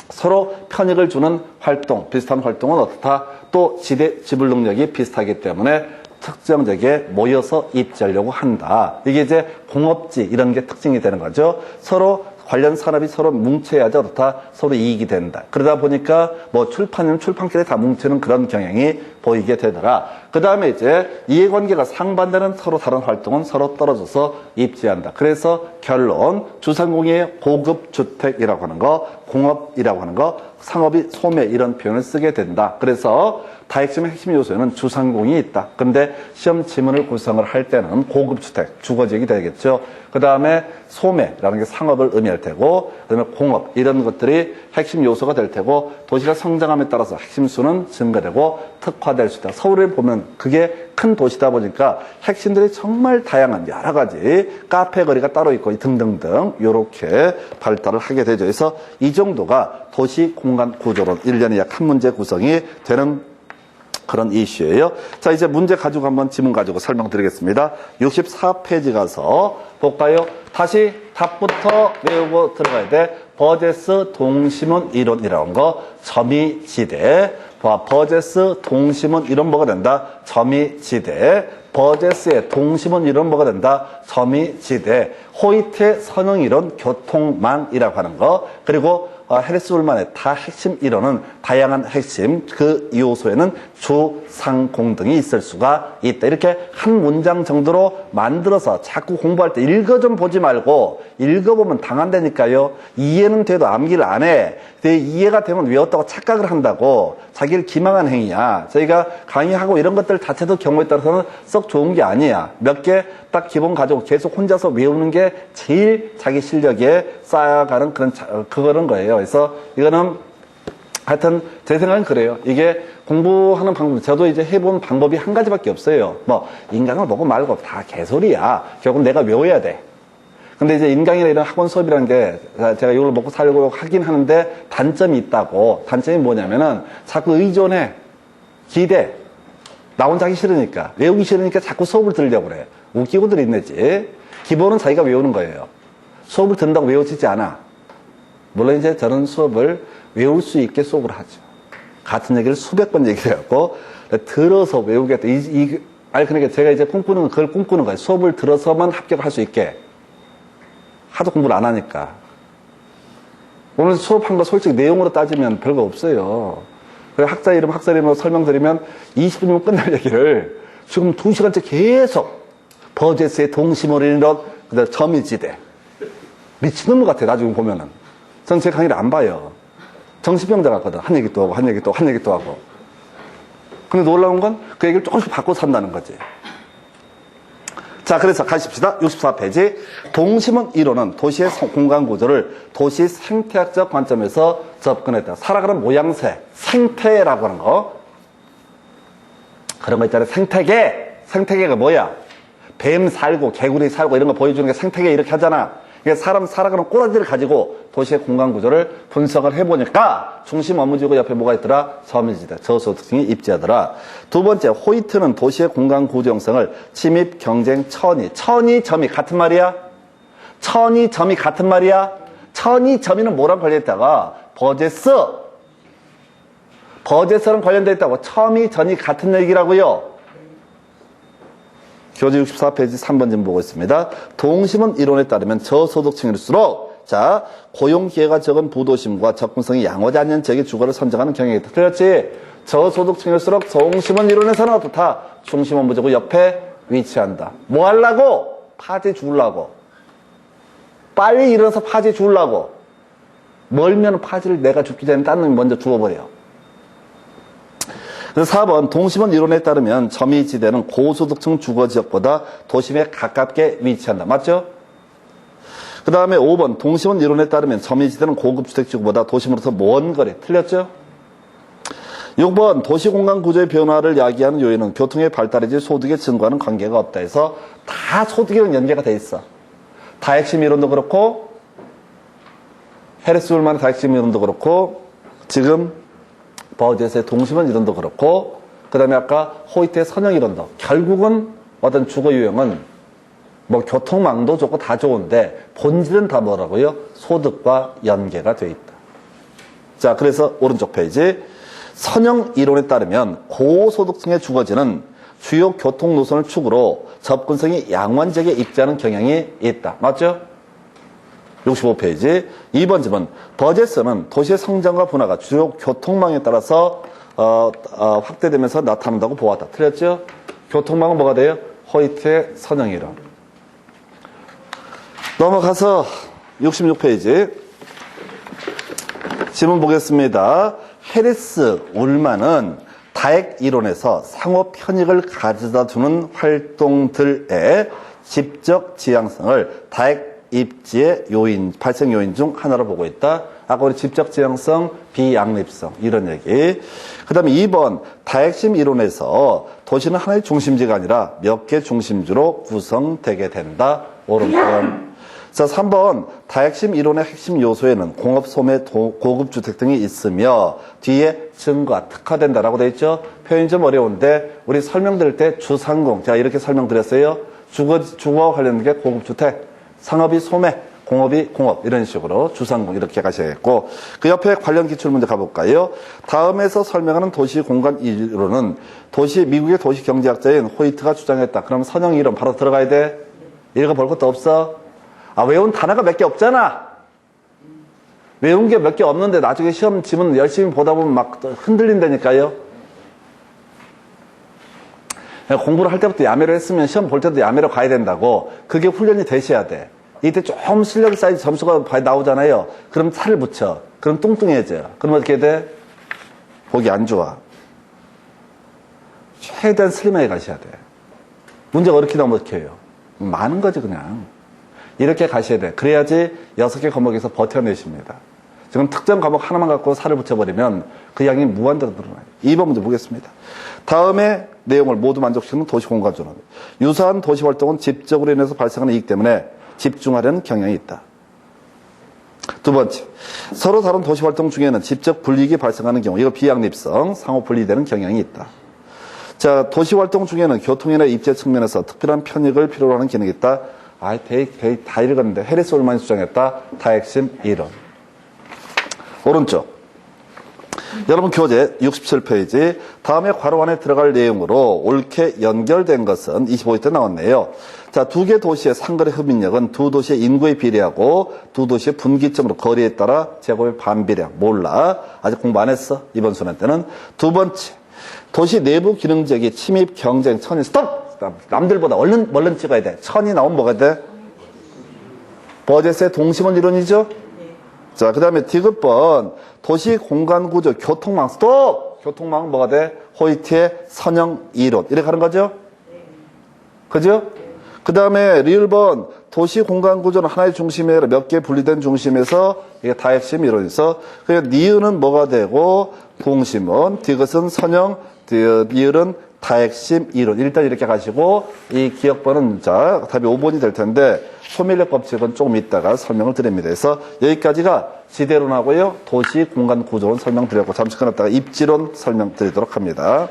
서로 편익을 주는 활동, 비슷한 활동은 어떻다? 또 지불 능력이 비슷하기 때문에 특정적에 모여서 입지하려고 한다. 이게 이제 공업지 이런 게 특징이 되는 거죠. 서로 관련 산업이 서로 뭉쳐야지 어떻다? 서로 이익이 된다. 그러다 보니까 뭐 출판이면 출판끼리 다 뭉치는 그런 경향이 보이게 되더라. 그 다음에 이제 이해관계가 상반되는 서로 다른 활동은 서로 떨어져서 입지한다. 그래서 결론, 주상공의 고급 주택이라고 하는 거, 공업이라고 하는 거, 상업이 소매 이런 표현을 쓰게 된다. 그래서 다핵심의 핵심 요소에는 주상공이 있다. 근데 시험 지문을 구성을 할 때는 고급 주택, 주거지역이 되겠죠. 그 다음에 소매라는 게 상업을 의미할 테고, 그 다음에 공업 이런 것들이 핵심 요소가 될 테고, 도시가 성장함에 따라서 핵심 수는 증가되고 특화될 수 있다. 서울을 보면 그게 큰 도시다 보니까 핵심들이 정말 다양한 여러 가지 카페 거리가 따로 있고 등등등 이렇게 발달을 하게 되죠. 그래서 이 정도가 도시 공간 구조론 1년에 약 한 문제 구성이 되는 그런 이슈예요. 자, 이제 문제 가지고 한번 지문 가지고 설명드리겠습니다. 64페이지 가서 볼까요? 다시 답부터 외우고 들어가야 돼. 버제스 동심원 이론이라는 거, 점이지대. 버제스 동심원 이론 뭐가 된다? 점이지대. 버제스의 동심원 이론 뭐가 된다? 점이지대. 호이트의 선형 이론 교통망이라고 하는 거. 그리고 해리스 울만의 다 핵심 이론은 다양한 핵심, 그 요소에는 주상공 등이 있을 수가 있다. 이렇게 한 문장 정도로 만들어서 자꾸 공부할 때 읽어 좀 보지 말고 읽어보면 당한다니까요. 이해는 돼도 암기를 안 해. 근데 이해가 되면 외웠다고 착각을 한다고. 자기를 기망한 행위야. 저희가 강의하고 이런 것들 자체도 경우에 따라서는 썩 좋은 게 아니야. 몇 개 딱 기본 가지고 계속 혼자서 외우는 게 제일 자기 실력에 쌓아가는 그런 거예요. 그래서 이거는 하여튼 제 생각은 그래요. 이게 공부하는 방법, 저도 이제 해본 방법이 한 가지밖에 없어요. 뭐 인강을 보고 말고 다 개소리야. 결국 내가 외워야 돼. 근데 이제 인강이나 이런 학원 수업이라는 게 제가 이걸 먹고 살려고 하긴 하는데 단점이 있다고. 단점이 뭐냐면은 자꾸 의존해. 기대. 나 혼자 하기 싫으니까. 외우기 싫으니까 자꾸 수업을 들으려고 그래. 웃기고들 있네지. 기본은 자기가 외우는 거예요. 수업을 듣는다고 외워지지 않아. 물론 이제 저는 수업을 외울 수 있게 수업을 하죠. 같은 얘기를 수백 번 얘기를 해갖고 들어서 외우겠다. 아니 그러니까 제가 이제 꿈꾸는 건 그걸 꿈꾸는 거예요. 수업을 들어서만 합격을 할 수 있게. 하도 공부를 안 하니까. 오늘 수업한 거 솔직히 내용으로 따지면 별거 없어요. 학사 이름으로 설명드리면 20분이면 끝날 얘기를 지금 2시간째 계속 버제스의 동심원 이론, 그다음 점이지대. 미친놈 같아, 나중에 보면은. 전 제 강의를 안 봐요. 정신병자 같거든. 한 얘기 또 하고, 한 얘기 또 하고. 근데 놀라운 건 그 얘기를 조금씩 바꿔 산다는 거지. 자, 그래서 가십시다. 64페이지. 동심원 이론은 도시의 공간 구조를 도시 생태학적 관점에서 접근했다. 살아가는 모양새, 생태라고 하는 거. 그런 거 있잖아요. 생태계. 생태계가 뭐야? 뱀 살고 개구리 살고 이런 거 보여주는 게 생태계 이렇게 하잖아. 이게 사람 살아가는 꼬라지를 가지고 도시의 공간 구조를 분석을 해보니까 중심 업무지구 옆에 뭐가 있더라? 점이지대, 저소득층이 입지하더라. 두 번째, 호이트는 도시의 공간 구조 형성을 침입, 경쟁, 천이. 천이, 점이 같은 말이야? 천이, 점이 같은 말이야? 천이, 점이는 뭐랑 관련있다가? 버제스랑 관련되어 있다고. 첨이, 전이 같은 얘기라고요. 교재 64페이지 3번 좀 보고 있습니다. 동심원 이론에 따르면 저소득층일수록 자 고용기회가 적은 부도심과 접근성이 양호하지 않는 지역의 주거를 선정하는 경향이 있다. 그렇지. 저소득층일수록 동심원 이론에서는 어떻다? 중심 업무지구 옆에 위치한다. 뭐 하려고? 파지 주려고. 빨리 일어나서 파지 주려고. 멀면 파지를 내가 죽기 전에 딴 놈이 먼저 주워버려. 그래서 4번 동심원 이론에 따르면 점이지대는 고소득층 주거지역보다 도심에 가깝게 위치한다. 맞죠? 그 다음에 5번 동심원 이론에 따르면 점이지대는 고급주택지구보다 도심으로서 먼 거리. 틀렸죠? 6번 도시공간 구조의 변화를 야기하는 요인은 교통의 발달이지 소득의 증가와는 관계가 없다 해서 다 소득이랑 연계가 돼 있어. 다핵심 이론도 그렇고 헤리스 울만의 다핵심 이론도 그렇고 지금 버젯의 동심원 이론도 그렇고 그 다음에 아까 호이트의 선형 이론도 결국은 어떤 주거 유형은 뭐 교통망도 좋고 다 좋은데 본질은 다 뭐라고요? 소득과 연계가 돼 있다. 자, 그래서 오른쪽 페이지 선형 이론에 따르면 고소득층의 주거지는 주요 교통 노선을 축으로 접근성이 양원 지역에 입지하는 경향이 있다. 맞죠? 65페이지 2번 질문 버젯은 도시의 성장과 분화가 주요 교통망에 따라서 확대되면서 나타난다고 보았다. 틀렸죠? 교통망은 뭐가 돼요? 호이트의 선형 이론. 넘어가서 66페이지 질문 보겠습니다. 헤리스 울만은 다핵 이론에서 상호 편익을 가져다 주는 활동들의 집적 지향성을 다핵 입지의 요인, 발생 요인 중 하나로 보고 있다. 아까 우리 집적 지향성, 비양립성 이런 얘기. 그 다음에 2번 다핵심 이론에서 도시는 하나의 중심지가 아니라 몇 개 중심지로 구성되게 된다. 오른편. 자, 3번 다핵심 이론의 핵심 요소에는 공업, 소매, 고급 주택 등이 있으며 뒤에 증가, 특화된다라고 되어 있죠. 표현이 좀 어려운데 우리 설명드릴 때 주상공, 제가 이렇게 설명드렸어요. 주거와 관련된 게 고급 주택, 상업이 소매, 공업이 공업 이런 식으로 주상공 이렇게 가셔야겠고 그 옆에 관련 기출문제 가볼까요? 다음에서 설명하는 도시 공간 이론은 미국의 도시 경제학자인 호이트가 주장했다. 그럼 선형 이론 바로 들어가야 돼. 읽어볼 것도 없어. 외운 단어가 몇 개 없잖아. 외운 게 몇 개 없는데 나중에 시험 지문 열심히 보다 보면 막 흔들린다니까요. 공부를 할 때부터 야매로 했으면 시험 볼 때도 야매로 가야 된다고. 그게 훈련이 되셔야 돼. 이때 좀 실력이 쌓이지 점수가 나오잖아요. 그럼 살을 붙여. 그럼 뚱뚱해져. 그럼 어떻게 돼? 보기 안 좋아. 최대한 슬림하게 가셔야 돼. 문제가 어렵게 나오면 어떻게 해요? 많은 거지 그냥. 이렇게 가셔야 돼. 그래야지 6개 과목에서 버텨내십니다. 지금 특정 과목 하나만 갖고 살을 붙여버리면 그 양이 무한대로 늘어나요. 2번 문제 보겠습니다. 다음에 내용을 모두 만족시키는 도시공간조는 유사한 도시활동은 집적으로 인해서 발생하는 이익 때문에 집중하려는 경향이 있다. 두 번째, 서로 다른 도시활동 중에는 집적 불이익이 발생하는 경우 이거 비양립성, 상호 분리되는 경향이 있다. 자, 도시활동 중에는 교통이나 입지 측면에서 특별한 편익을 필요로 하는 기능이 있다. 다 읽었는데 헤리스 울만이 주장했다. 다핵심 이론. 오른쪽. 여러분 교재 67페이지 다음에 괄호 안에 들어갈 내용으로 옳게 연결된 것은 25회 때 나왔네요. 자, 두 개 도시의 상거래 흡인력은 두 도시의 인구에 비례하고 두 도시의 분기점으로 거리에 따라 제곱의 반비례. 몰라. 아직 공부 안 했어. 이번 수능 때는. 두 번째. 도시 내부 기능적인 침입, 경쟁, 천이 스톱! 남들보다 얼른 찍어야 돼. 천이 나오면 뭐가 돼? 버젯의 동심원 이론이죠? 자, 그 다음에 디귿번 도시 공간 구조 교통망 스톱! 교통망은 뭐가 돼? 호이트의 선형 이론. 이렇게 가는 거죠? 그죠? 그 다음에 리을번 도시 공간 구조는 하나의 중심에 아니라 몇 개 분리된 중심에서 이게 다핵심 이론에서 그래서 니은은 뭐가 되고 동심원, 디귿은 선형, 니을은 다핵심 이론. 일단 이렇게 가시고 이 기억번은 자 답이 5번이 될 텐데 소멸력 법칙은 조금 이따가 설명을 드립니다. 그래서 여기까지가 지대론하고요. 도시 공간 구조론 설명드렸고 잠시 끊었다가 입지론 설명드리도록 합니다.